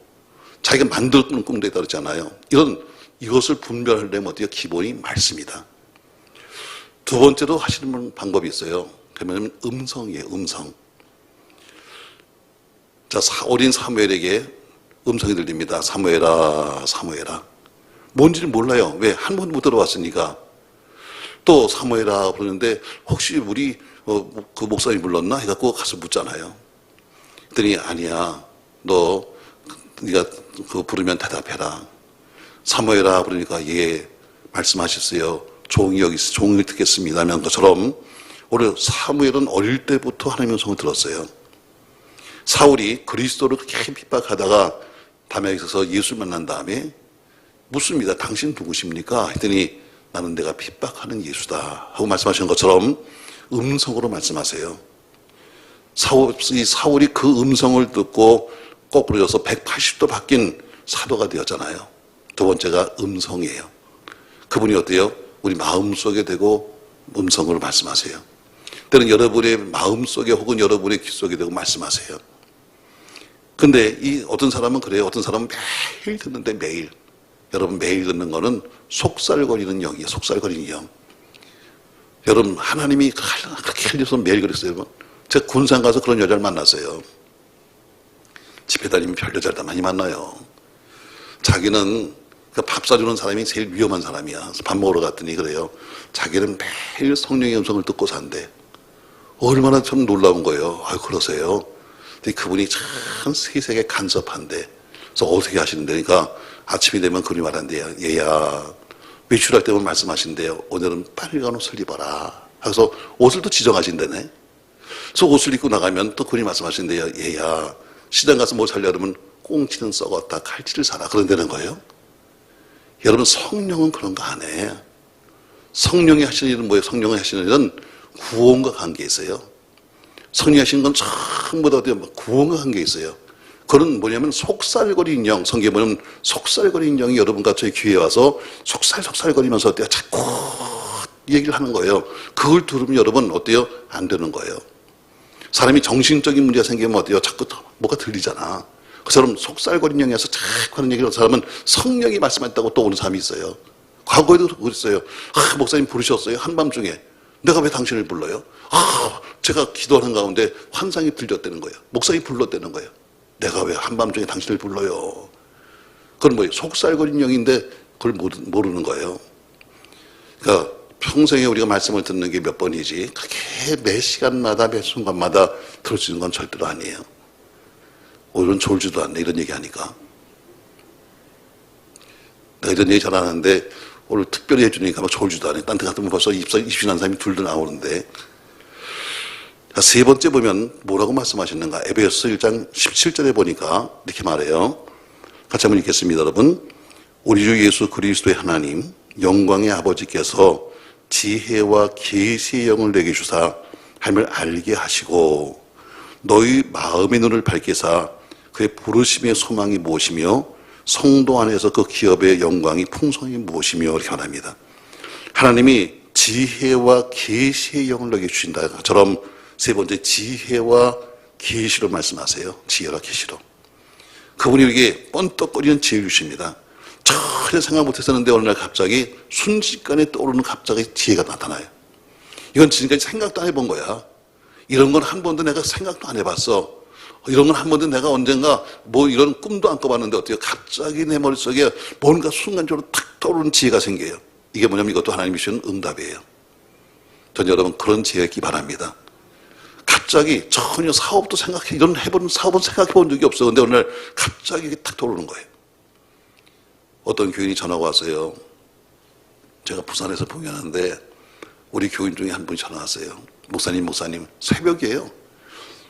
Speaker 1: 자기가 만들 꾸는 꿈도 있다고 그랬잖아요. 이것을 분별하려면 어때요? 기본이 말씀이다. 두 번째로 하시는 방법이 있어요. 그러면 음성이에요. 음성. 자, 어린 사무엘에게 음성이 들립니다. 사무엘아, 사무엘아. 뭔지는 몰라요. 왜? 한 번도 못 들어봤으니까. 또 사무엘아 부르는데 혹시 우리 그 목사님 불렀나? 해갖고 가서 묻잖아요. 그랬더니 아니야. 네가 그거 부르면 대답해라. 사무엘아 부르니까 예 말씀하셨어요. 종이 듣겠습니다. 하는 것처럼 오늘 사무엘은 어릴 때부터 하나님의 음성을 들었어요. 사울이 그리스도를 그렇게 핍박하다가 담에 있어서 예수 만난 다음에 묻습니다. 당신 누구십니까? 했더니 나는 내가 핍박하는 예수다 하고 말씀하시는 것처럼 음성으로 말씀하세요. 사울이 그 음성을 듣고 거꾸로 져서 180도 바뀐 사도가 되었잖아요. 두 번째가 음성이에요. 그분이 어때요? 우리 마음속에 대고 음성으로 말씀하세요. 때는 여러분의 마음속에 혹은 여러분의 귀 속에 대고 말씀하세요. 근데 어떤 사람은 그래요. 어떤 사람은 매일 듣는데 매일. 여러분 매일 듣는 거는 속살거리는 영이에요. 속살거리는 영. 여러분 하나님이 그렇게 하려서 매일 그랬어요. 제가 군산 가서 그런 여자를 만났어요. 집에 다니면 별 여자를 다 많이 만나요. 자기는 밥 사주는 사람이 제일 위험한 사람이야. 그래서 밥 먹으러 갔더니 그래요. 자기는 매일 성령의 음성을 듣고 산대. 얼마나 참 놀라운 거예요. 그러세요. 근데 그분이 참 세상에 간섭한데. 그래서 어떻게 하시는데? 그러니까 아침이 되면 그분이 말한대요. 얘야, 외출할 때만 말씀하신대요. 오늘은 빨간 옷을 입어라. 그래서 옷을 또 지정하신다네. 그래서 옷을 입고 나가면 또 그분이 말씀하신대요. 얘야, 시장 가서 뭐 살려 그러면 꽁치는 썩었다. 칼치를 사라. 그런다는 거예요. 여러분 성령은 그런 거 안 해. 성령이 하시는 일은 뭐예요? 성령이 하시는 일은 구원과 관계 있어요. 성령이 하시는 건 전부 다 구원과 관계 있어요. 그건 뭐냐면 속살거리는 영. 성경에 보면 속살거리는 영이 여러분과 저희 귀에 와서 속살거리면서 어때요? 자꾸 얘기를 하는 거예요. 그걸 들으면 여러분 어때요? 안 되는 거예요. 사람이 정신적인 문제가 생기면 어때요? 자꾸 뭐가 들리잖아. 그처럼 속살거리는 영에서 자꾸 하는 얘기를 하는 사람은 성령이 말씀했다고 또 오는 사람이 있어요. 과거에도 그랬어요. 목사님 부르셨어요. 한밤중에. 내가 왜 당신을 불러요? 제가 기도하는 가운데 환상이 들렸다는 거예요. 목사님이 불렀다는 거예요. 내가 왜 한밤중에 당신을 불러요? 그건 뭐예요? 속살거리는 영인데 그걸 모르는 거예요. 그러니까 평생에 우리가 말씀을 듣는 게 몇 번이지 그렇게 매 시간마다 매 순간마다 들을 수 있는 건 절대로 아니에요. 오늘은 졸지도 않네 이런 얘기 하니까. 내가 이런 얘기 잘 안 하는데 오늘 특별히 해주니까 막 졸지도 않네. 딴 데 갔으면 벌써 입시 난 사람이 둘도 나오는데. 자, 세 번째 보면 뭐라고 말씀하셨는가? 에베소서 1장 17절에 보니까 이렇게 말해요. 같이 한번 읽겠습니다, 여러분. 우리 주 예수 그리스도의 하나님 영광의 아버지께서 지혜와 계시의 영을 내게 주사 하나님을 알게 하시고 너희 마음의 눈을 밝히사 그의 부르심의 소망이 무엇이며 성도 안에서 그 기업의 영광이 풍성이 무엇이며 이렇게 말합니다. 하나님이 지혜와 계시의 영을 내게 주신다처럼 세 번째 지혜와 계시로 말씀하세요. 지혜와 계시로. 그분이 우리에게 번떡거리는 지혜를 주십니다. 전혀 생각 못했었는데 어느 날 갑자기 순식간에 떠오르는 갑자기 지혜가 나타나요. 이건 지금까지 생각도 안 해본 거야. 이런 건 한 번도 내가 생각도 안 해봤어. 이런 건 한 번도 내가 언젠가 뭐 이런 꿈도 안 꿔봤는데 어때요? 갑자기 내 머릿속에 뭔가 순간적으로 탁 떠오르는 지혜가 생겨요. 이게 뭐냐면 이것도 하나님이 주신 응답이에요. 전 여러분 그런 지혜가 있기 바랍니다. 갑자기 전혀 사업도 이런 해본 사업은 생각해 본 적이 없어. 근데 어느 날 갑자기 이게 탁 떠오르는 거예요. 어떤 교인이 전화가 왔어요. 제가 부산에서 봉연하는데 우리 교인 중에 한 분이 전화 왔어요. 목사님 새벽이에요.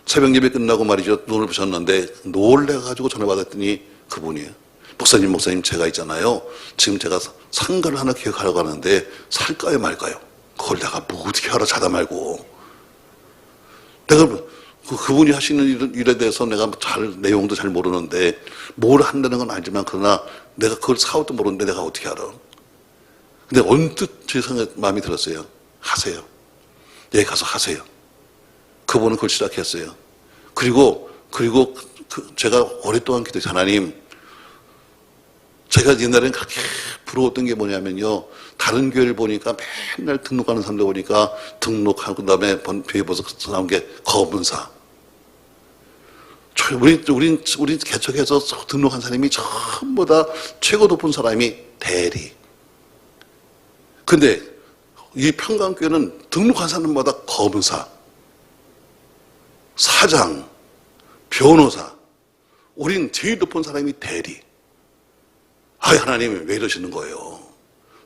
Speaker 1: 새벽 예배 끝나고 말이죠. 눈을 부셨는데 놀래가지고 전화 받았더니 그분이에요. 목사님 제가 있잖아요. 지금 제가 상가를 하나 기획하려고 하는데 살까요 말까요? 그걸 내가 뭐 어떻게 알아 자다 말고. 내가 그분이 하시는 일에 대해서 내가 내용도 잘 모르는데 뭘 한다는 건 알지만 그러나 내가 그걸 사업도 모르는데 내가 어떻게 알아. 근데 언뜻 제 마음이 들었어요. 하세요. 예, 가서 하세요. 그분은 그걸 시작했어요. 그리고 제가 오랫동안 기도했어요. 하나님, 제가 옛날에는 그렇게 부러웠던 게 뭐냐면요. 다른 교회를 보니까 맨날 등록하는 사람들 보니까 등록하고 그다음에 교회 벌써 나온 게 검은사. 우린 개척해서 등록한 사람이 전부 다 최고 높은 사람이 대리. 근데 이 평강교회는 등록한 사람마다 검사, 사장, 변호사. 우린 제일 높은 사람이 대리. 아, 하나님 왜 이러시는 거예요?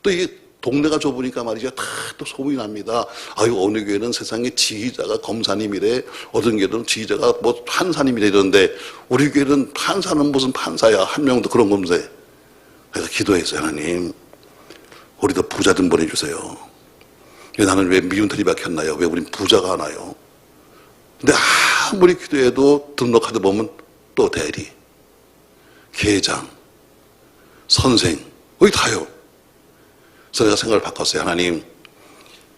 Speaker 1: 또 이게 동네가 좁으니까 말이죠. 다 또 소문이 납니다. 아유, 어느 교회는 세상에 지휘자가 검사님이래. 어떤 교회는 지휘자가 뭐 판사님이래 이러는데 우리 교회는 판사는 무슨 판사야. 한 명도 그런 검사에. 그래서 기도했어요. 하나님, 우리도 부자 좀 보내주세요. 나는 왜 미운털이 박혔나요? 왜 우린 부자가 하나요? 근데 아무리 기도해도 등록하다 보면 또 대리, 계장, 선생, 거기 다요. 그래서 내가 생각을 바꿨어요. 하나님,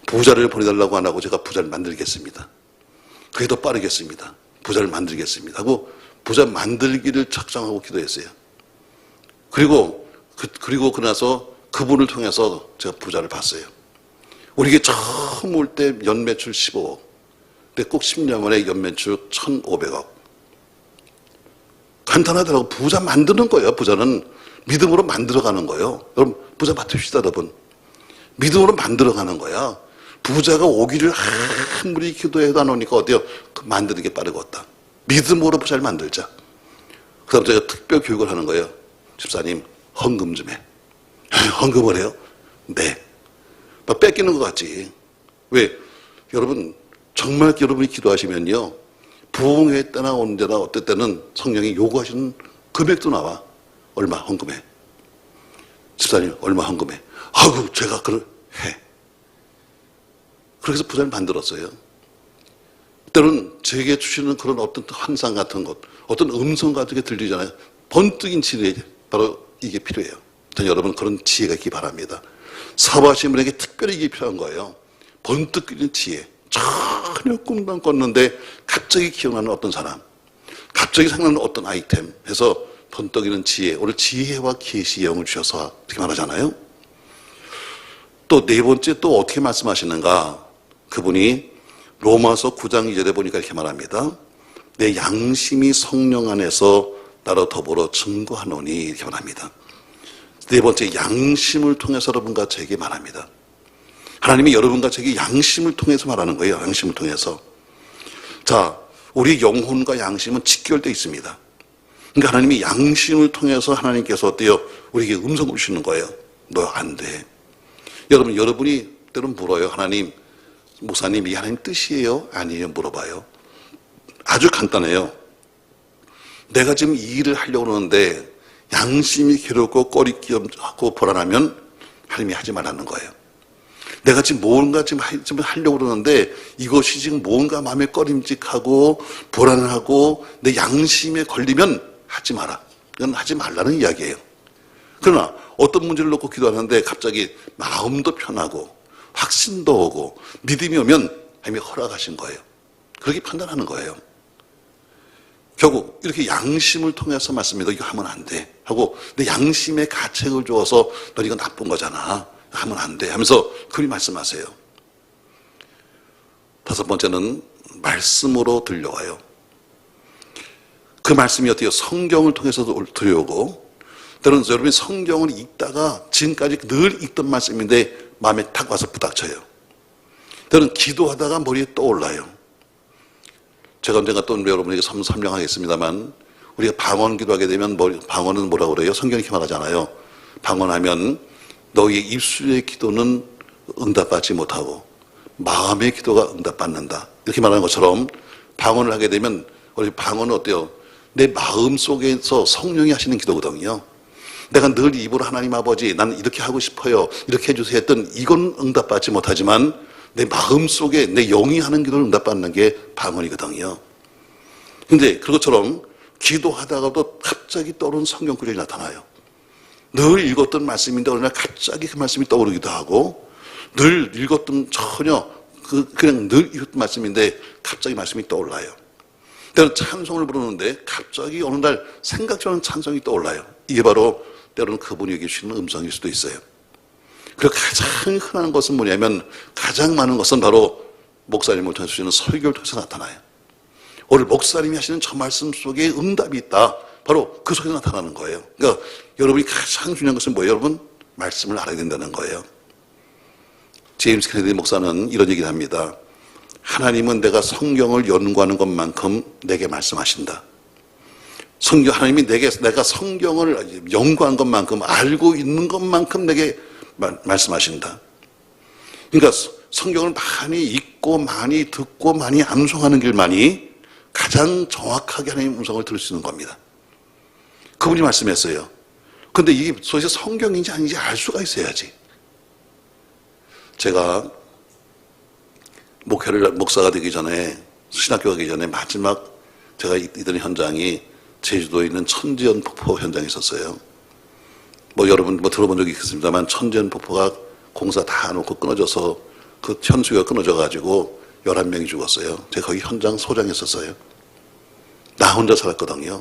Speaker 1: 부자를 보내달라고 안 하고 제가 부자를 만들겠습니다. 그게 더 빠르겠습니다. 부자를 만들겠습니다. 하고 부자 만들기를 작정하고 기도했어요. 그리고 그나서 그분을 통해서 제가 부자를 봤어요. 우리 게 처음 올 때 연매출 15억. 근데 꼭 10년 만에 연매출 1,500억. 간단하더라고. 부자 만드는 거예요. 부자는 믿음으로 만들어가는 거예요. 여러분 부자 맡읍시다. 여러분 믿음으로 만들어가는 거야. 부자가 오기를 아무리 기도해도 안 오니까 어때요? 만드는 게 빠르겠다. 믿음으로 부자를 만들자. 그 다음 제가 특별 교육을 하는 거예요. 집사님 헌금 좀 해. 헌금을 해요? 네. 막 뺏기는 것 같지. 왜? 여러분 정말 여러분이 기도하시면요. 부흥회 때나 언제나 어떨 때는 성령이 요구하시는 금액도 나와. 얼마 헌금해. 집사님 얼마 헌금해. 아이고 제가 해. 그래서 부자를 만들었어요. 때로는 제게 주시는 그런 어떤 환상 같은 것, 어떤 음성 같은 게 들리잖아요. 번뜩인 지혜, 바로 이게 필요해요. 여러분 그런 지혜가 있기 바랍니다. 사부하신 분에게 특별히 이게 필요한 거예요. 번뜩 끼는 지혜. 전혀 꿈도 안 꿨는데 갑자기 기억나는 어떤 사람, 갑자기 생각나는 어떤 아이템 해서 번뜩이는 지혜. 오늘 지혜와 계시의 영을 주셔서 어떻게 말하잖아요. 또 네 번째 또 어떻게 말씀하시는가. 그분이 로마서 9장 2절에 보니까 이렇게 말합니다. 내 양심이 성령 안에서 나로 더불어 증거하노니 이렇게 말합니다. 네 번째 양심을 통해서 여러분과 저에게 말합니다. 하나님이 여러분과 저에게 양심을 통해서 말하는 거예요. 양심을 통해서. 자, 우리 영혼과 양심은 직결되어 있습니다. 그러니까 하나님이 양심을 통해서 하나님께서 어때요? 우리에게 음성을 주시는 거예요. 너 안 돼. 여러분이 때로는 물어요. 하나님, 목사님, 이게 하나님 뜻이에요? 아니에요? 물어봐요. 아주 간단해요. 내가 지금 이 일을 하려고 그러는데 양심이 괴롭고 꺼리끼고 불안하면 하나님이 하지 말라는 거예요. 내가 지금 뭔가 지금 하려고 그러는데 이것이 지금 뭔가 마음에 꺼림직하고 불안하고 내 양심에 걸리면 하지 마라. 이건 하지 말라는 이야기예요. 그러나 어떤 문제를 놓고 기도하는데 갑자기 마음도 편하고 확신도 오고 믿음이 오면 하나님이 허락하신 거예요. 그렇게 판단하는 거예요. 결국 이렇게 양심을 통해서 말씀입니다. 이거 하면 안 돼 하고 내 양심에 가책을 주어서 너 이거 나쁜 거잖아 하면 안 돼 하면서 그리 말씀하세요. 다섯 번째는 말씀으로 들려와요. 그 말씀이 어때요? 성경을 통해서도 들려오고 때로는 여러분이 성경을 읽다가 지금까지 늘 읽던 말씀인데 마음에 탁 와서 부닥쳐요. 때로는 기도하다가 머리에 떠올라요. 제가 언젠가 또 여러분에게 설명하겠습니다만 우리가 방언 기도하게 되면 방언은 뭐라고 그래요? 성경이 이렇게 말하잖아요. 방언하면 너희의 입술의 기도는 응답받지 못하고 마음의 기도가 응답받는다. 이렇게 말하는 것처럼 방언을 하게 되면 우리 방언은 어때요? 내 마음 속에서 성령이 하시는 기도거든요. 내가 늘 입으로 하나님 아버지 난 이렇게 하고 싶어요. 이렇게 해주세요 했던 이건 응답받지 못하지만 내 마음 속에 내 영이 하는 기도를 응답받는 게 방언이거든요. 근데 그것처럼 기도하다가도 갑자기 떠오르는 성경 구절이 나타나요. 늘 읽었던 말씀인데 어느 날 갑자기 그 말씀이 떠오르기도 하고 늘 읽었던 전혀 그냥 늘 읽었던 말씀인데 갑자기 말씀이 떠올라요. 때로는 찬송을 부르는데 갑자기 어느 날 생각지 않은 찬송이 떠올라요. 이게 바로 때로는 그분이 계시는 음성일 수도 있어요. 그리고 가장 흔한 것은 뭐냐면 가장 많은 것은 바로 목사님을 통해서 주시는 설교를 통해서 나타나요. 오늘 목사님이 하시는 저 말씀 속에 응답이 있다. 바로 그 속에 나타나는 거예요. 그러니까 여러분이 가장 중요한 것은 뭐예요? 여러분 말씀을 알아야 된다는 거예요. 제임스 케네디 목사는 이런 얘기를 합니다. 하나님은 내가 성경을 연구하는 것만큼 내게 말씀하신다. 하나님이 내가 성경을 연구한 것만큼 알고 있는 것만큼 내게 말씀하신다. 그러니까 성경을 많이 읽고 많이 듣고 많이 암송하는 길만이 가장 정확하게 하나님의 음성을 들을 수 있는 겁니다. 그분이 말씀했어요. 그런데 이게 도대체 성경인지 아닌지 알 수가 있어야지. 제가 목사가 되기 전에 신학교 가기 전에 마지막 제가 있던 현장이 제주도에 있는 천지연 폭포 현장에 있었어요. 여러분 들어본 적이 있겠습니다만 천지연 폭포가 공사 다 놓고 끊어져서 그 현수가 끊어져가지고 11명이 죽었어요. 제가 거기 현장 소장했었어요. 나 혼자 살았거든요.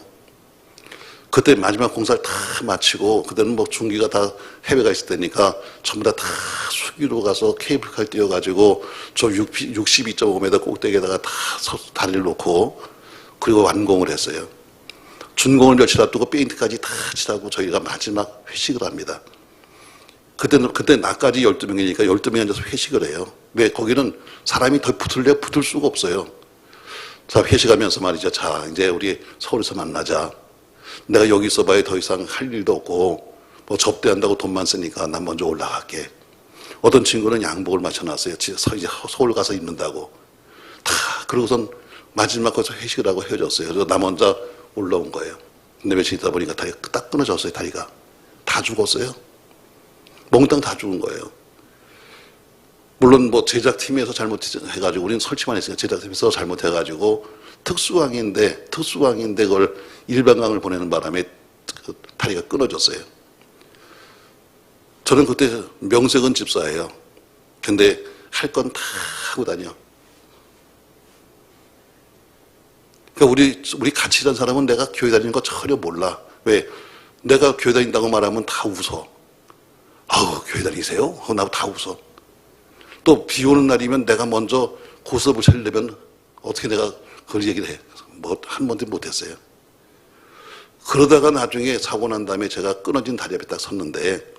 Speaker 1: 그때 마지막 공사를 다 마치고 그때는 중기가 다 해외가 있을 때니까 전부 다 수기로 가서 케이블카를 띄워가지고 저 62.5m 꼭대기에다가 다 다리를 놓고 그리고 완공을 했어요. 준공을 며칠 앞두고 페인트까지 다 칠하고 저희가 마지막 회식을 합니다. 그때 나까지 12명이니까 12명이 앉아서 회식을 해요. 왜? 거기는 사람이 더 붙을 수가 없어요. 자, 회식하면서 말이죠. 자, 이제 우리 서울에서 만나자. 내가 여기 있어봐야 더 이상 할 일도 없고 접대한다고 돈만 쓰니까 난 먼저 올라갈게. 어떤 친구는 양복을 맞춰놨어요. 이제 서울 가서 입는다고. 다 그러고선 마지막 거기서 회식을 하고 헤어졌어요. 그래서 나 먼저 올라온 거예요. 근데 며칠 있다 보니까 다리가 딱 끊어졌어요. 다리가 다 죽었어요. 몽땅 다 죽은 거예요. 물론 제작팀에서 잘못해가지고 우리는 설치만 했으니까 제작팀에서 잘못해가지고 특수강인데 그걸 일반강을 보내는 바람에 그 다리가 끊어졌어요. 저는 그때 명색은 집사예요. 근데 할 건 다 하고 다녀. 그러니까 우리 같이 일한 사람은 내가 교회 다니는 거 전혀 몰라. 왜? 내가 교회 다닌다고 말하면 다 웃어. 아우, 교회 다니세요? 나도 다 웃어. 또 비 오는 날이면 내가 먼저 고스톱을 차리려면 어떻게 내가 그걸 얘기를 해. 한 번도 못했어요. 그러다가 나중에 사고 난 다음에 제가 끊어진 다리 앞에 딱 섰는데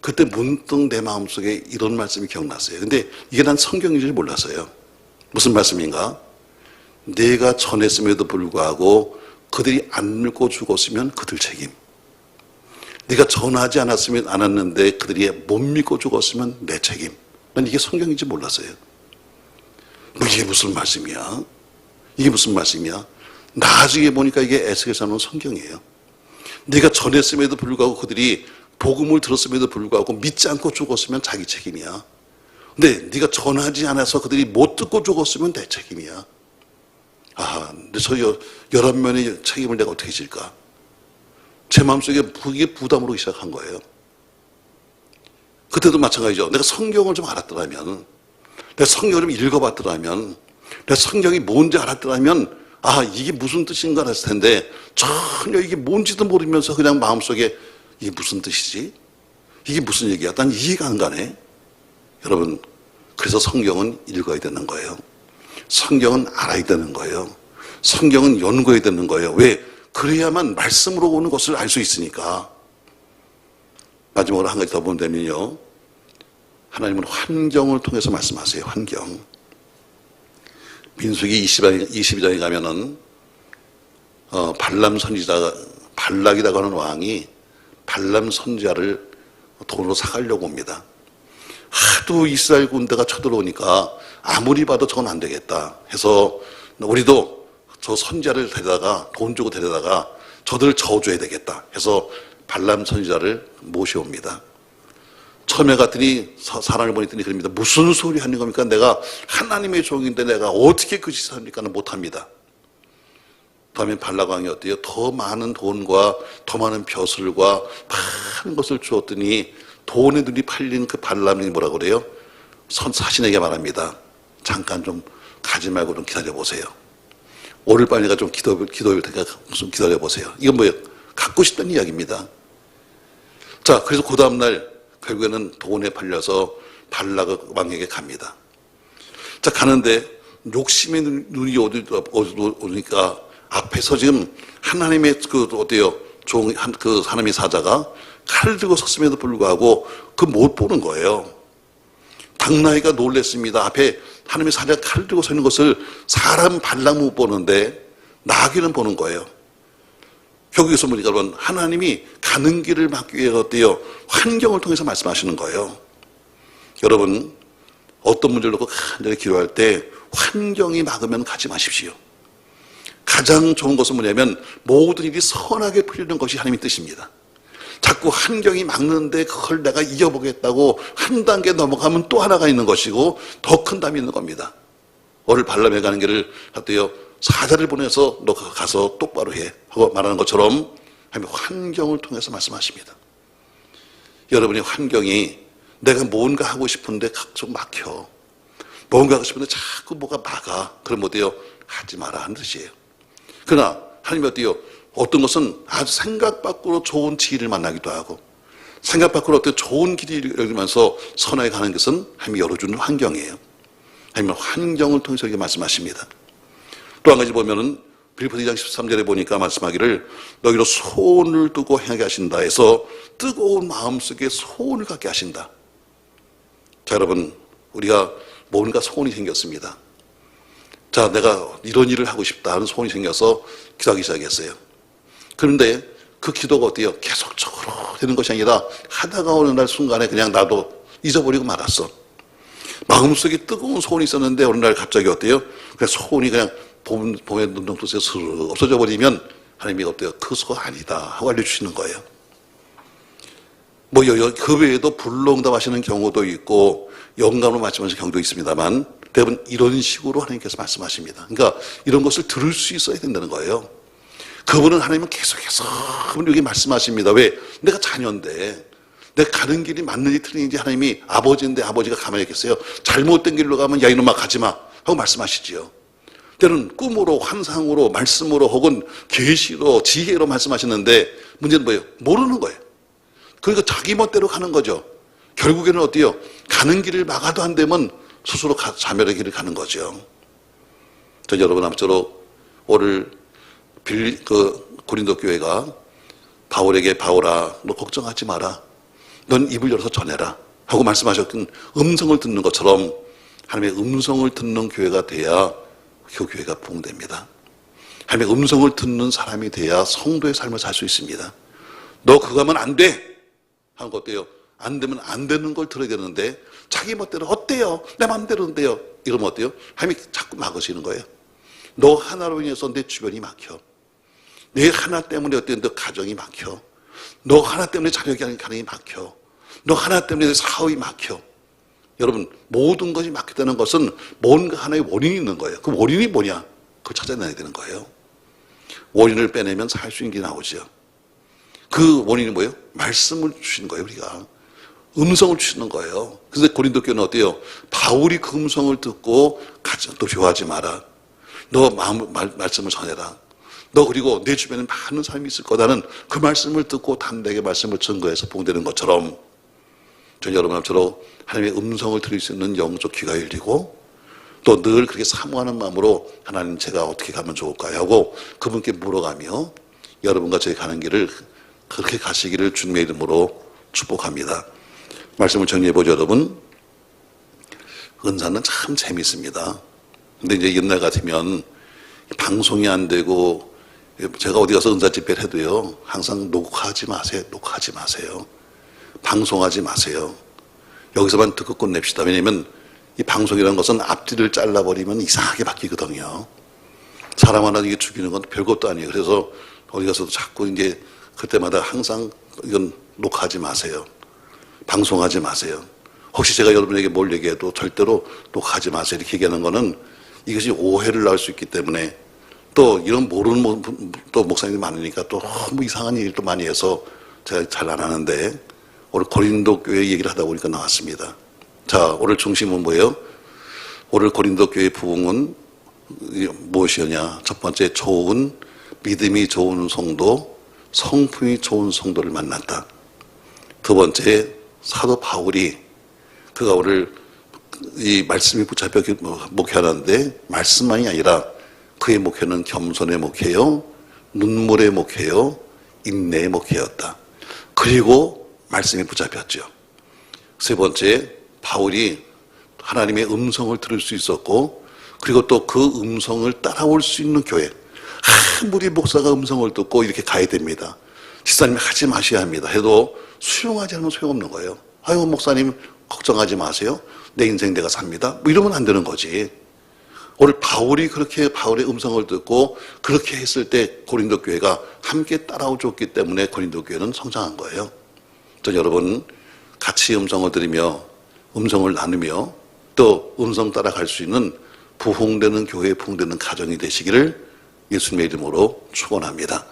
Speaker 1: 그때 문득 내 마음속에 이런 말씀이 기억났어요. 근데 이게 난 성경인 줄 몰랐어요. 무슨 말씀인가? 내가 전했음에도 불구하고 그들이 안 믿고 죽었으면 그들 책임. 네가 전하지 않았는데 그들이 못 믿고 죽었으면 내 책임. 난 이게 성경인지 몰랐어요. 뭐 이게 무슨 말씀이야? 이게 무슨 말씀이야? 나중에 보니까 이게 에스겔서 나오는 성경이에요. 네가 전했음에도 불구하고 그들이 복음을 들었음에도 불구하고 믿지 않고 죽었으면 자기 책임이야. 근데 네가 전하지 않아서 그들이 못 듣고 죽었으면 내 책임이야. 아, 근데 저 11명의 책임을 내가 어떻게 질까? 제 마음속에 그게 부담으로 시작한 거예요. 그때도 마찬가지죠. 내가 성경을 좀 알았더라면, 내가 성경을 좀 읽어봤더라면, 내가 성경이 뭔지 알았더라면, 아, 이게 무슨 뜻인가 했을 텐데, 전혀 이게 뭔지도 모르면서 그냥 마음속에 이게 무슨 뜻이지? 이게 무슨 얘기야? 난 이해가 안 가네. 여러분, 그래서 성경은 읽어야 되는 거예요. 성경은 알아야 되는 거예요. 성경은 연구해야 되는 거예요. 왜? 그래야만 말씀으로 오는 것을 알 수 있으니까. 마지막으로 한 가지 더 보면 되면요. 하나님은 환경을 통해서 말씀하세요. 환경. 민수기 22장에 가면은 발람 선지자가, 발락이라고 하는 왕이 발람 선지자를 돈으로 사가려고 옵니다. 하도 이스라엘 군대가 쳐들어오니까 아무리 봐도 저건 안 되겠다 해서 우리도 저 선지자를 데려다가 돈 주고 데려다가 저들 저어줘야 되겠다 해서 발람 선지자를 모셔옵니다. 처음에 갔더니 사람을 보냈더니 그럽니다. 무슨 소리 하는 겁니까? 내가 하나님의 종인데 내가 어떻게 그 짓을 합니까는 못합니다. 다음에 발락 왕이 어때요? 더 많은 돈과 더 많은 벼슬과 많은 것을 주었더니 돈에 눈이 팔린 그 발람이 뭐라고 그래요? 사신에게 말합니다. 잠깐 좀 가지 말고 좀 기다려보세요. 오늘 밤에 내가 좀 기도할 테니까 좀 기다려보세요. 이건 뭐예요? 갖고 싶다는 이야기입니다. 자, 그래서 그 다음날 결국에는 돈에 팔려서 발락 왕에게 갑니다. 자, 가는데 욕심의 눈이 오니까 앞에서 지금 하나님의 어때요? 그 하나님의 사자가 칼을 들고 섰음에도 불구하고 그 못 보는 거예요. 당나귀가 놀랬습니다. 앞에 하나님의 사자가 칼을 들고 서 있는 것을 사람 발랑 못 보는데 나귀는 보는 거예요. 여기서 보니까 여러분, 하나님이 가는 길을 막기 위해서 어때요? 환경을 통해서 말씀하시는 거예요. 여러분, 어떤 문제를 놓고 간절히 기도할 때 환경이 막으면 가지 마십시오. 가장 좋은 것은 뭐냐면 모든 일이 선하게 풀리는 것이 하나님의 뜻입니다. 자꾸 환경이 막는데 그걸 내가 이겨보겠다고 한 단계 넘어가면 또 하나가 있는 것이고 더 큰 담이 있는 겁니다. 오늘 발람에 가는 길을 어때요? 사자를 보내서 너 가서 똑바로 해 하고 말하는 것처럼 하나님의 환경을 통해서 말씀하십니다. 여러분의 환경이 내가 뭔가 하고 싶은데 각종 막혀. 뭔가 하고 싶은데 자꾸 뭐가 막아. 그럼 어때요? 하지 마라 하는 뜻이에요. 그러나 하나님이 어때요? 어떤 것은 아주 생각 밖으로 좋은 지혜를 만나기도 하고 생각 밖으로 어떤 좋은 길이 열리면서 선하게 가는 것은 하나님이 열어주는 환경이에요. 하나님은 환경을 통해서 이렇게 말씀하십니다. 또 한 가지 보면은 빌립보서 2장 13절에 보니까 말씀하기를 너희로 소원을 두고 행하게 하신다 해서 뜨거운 마음속에 소원을 갖게 하신다. 자, 여러분, 우리가 뭔가 소원이 생겼습니다. 자, 내가 이런 일을 하고 싶다 하는 소원이 생겨서 기도하기 시작했어요. 그런데 그 기도가 어때요? 계속적으로 되는 것이 아니라 하다가 어느 날 순간에 그냥 나도 잊어버리고 말았어. 마음속에 뜨거운 소원이 있었는데 어느 날 갑자기 어때요? 그냥 소원이 그냥 봄의 눈동도에서 스르르 없어져 버리면 하나님이 어때요? 그 소원 아니다 하고 알려주시는 거예요. 뭐 그 외에도 불로응답 하시는 경우도 있고 영감으로 말씀하시는 경우도 있습니다만 대부분 이런 식으로 하나님께서 말씀하십니다. 그러니까 이런 것을 들을 수 있어야 된다는 거예요. 그분은 하나님은 계속해서 그분이 말씀하십니다. 왜? 내가 자녀인데 내가 가는 길이 맞는지 틀린지 하나님이 아버지인데 아버지가 가만히 있겠어요? 잘못된 길로 가면 야 이놈아 가지마 하고 말씀하시지요. 때는 꿈으로 환상으로 말씀으로 혹은 계시로 지혜로 말씀하시는데 문제는 뭐예요? 모르는 거예요. 그러니까 자기 멋대로 가는 거죠. 결국에는 어때요? 가는 길을 막아도 안 되면 스스로 자멸의 길을 가는 거죠. 저 여러분 아무쪼록 오늘 고린도 교회가 바울에게 바울아 너 걱정하지 마라. 넌 입을 열어서 전해라 하고 말씀하셨던 음성을 듣는 것처럼 하나님의 음성을 듣는 교회가 돼야 그 교회가 부흥됩니다. 하나님의 음성을 듣는 사람이 돼야 성도의 삶을 살 수 있습니다. 너 그거 하면 안 돼! 하는 거 어때요? 안 되면 안 되는 걸 들어야 되는데 자기 멋대로 어때요? 내 맘대로인데요. 이러면 어때요? 하나님이 자꾸 막으시는 거예요. 너 하나로 인해서 내 주변이 막혀. 내 하나 때문에 어떤 너 가정이 막혀. 너 하나 때문에 자녀가 가정이 막혀. 너 하나 때문에 사업이 막혀. 여러분, 모든 것이 막혔다는 것은 뭔가 하나의 원인이 있는 거예요. 그 원인이 뭐냐? 그걸 찾아내야 되는 거예요. 원인을 빼내면 살 수 있는 게 나오죠. 그 원인이 뭐예요? 말씀을 주시는 거예요, 우리가. 음성을 주시는 거예요. 그래서 고린도 교회는 어때요? 바울이 그 음성을 듣고 또 교화하지 마라. 너 말씀을 전해라. 너 그리고 내 주변에 많은 사람이 있을 거다는 그 말씀을 듣고 담대하게 말씀을 증거해서 봉되는 것처럼 전 여러분처럼 하나님의 음성을 들을 수 있는 영적 귀가 열리고 또 늘 그렇게 사모하는 마음으로 하나님 제가 어떻게 가면 좋을까요? 하고 그분께 물어가며 여러분과 저희 가는 길을 그렇게 가시기를 주님의 이름으로 축복합니다. 말씀을 정리해보죠, 여러분. 은사는 참 재밌습니다. 근데 이제 옛날 같으면 방송이 안 되고 제가 어디 가서 은사 집회를 해도요, 항상 녹화하지 마세요. 녹화하지 마세요. 방송하지 마세요. 여기서만 듣고 끝냅시다. 왜냐면 이 방송이라는 것은 앞뒤를 잘라버리면 이상하게 바뀌거든요. 사람 하나 이게 죽이는 건 별것도 아니에요. 그래서 어디 가서도 자꾸 이제 그때마다 항상 이건 녹화하지 마세요. 방송하지 마세요. 혹시 제가 여러분에게 뭘 얘기해도 절대로 녹화하지 마세요. 이렇게 얘기하는 거는 이것이 오해를 낳을 수 있기 때문에 또 이런 모르는 또 목사님이 많으니까 또 너무 이상한 얘기를 또 많이 해서 제가 잘 안 하는데 오늘 고린도 교회 얘기를 하다 보니까 나왔습니다. 자, 오늘 중심은 뭐예요? 오늘 고린도 교회 부흥은 무엇이었냐? 첫 번째, 좋은 믿음이 좋은 성도, 성품이 좋은 성도를 만났다. 두 번째, 사도 바울이 그가 오늘 이 말씀이 붙잡혀 목회하는데 말씀만이 아니라 그의 목회는 겸손의 목회요, 눈물의 목회요, 인내의 목회였다. 그리고 말씀이 붙잡혔죠. 세 번째, 바울이 하나님의 음성을 들을 수 있었고 그리고 또 그 음성을 따라올 수 있는 교회. 아무리 목사가 음성을 듣고 이렇게 가야 됩니다. 집사님이 하지 마셔야 합니다. 해도 수용하지 않으면 소용없는 거예요. 아유, 목사님 걱정하지 마세요. 내 인생 내가 삽니다. 뭐 이러면 안 되는 거지. 오늘 바울이 그렇게 바울의 음성을 듣고 그렇게 했을 때 고린도 교회가 함께 따라오줬기 때문에 고린도 교회는 성장한 거예요. 저 여러분 같이 음성을 들으며 음성을 나누며 또 음성 따라갈 수 있는 부흥되는 교회, 부흥되는 가정이 되시기를 예수님의 이름으로 축원합니다.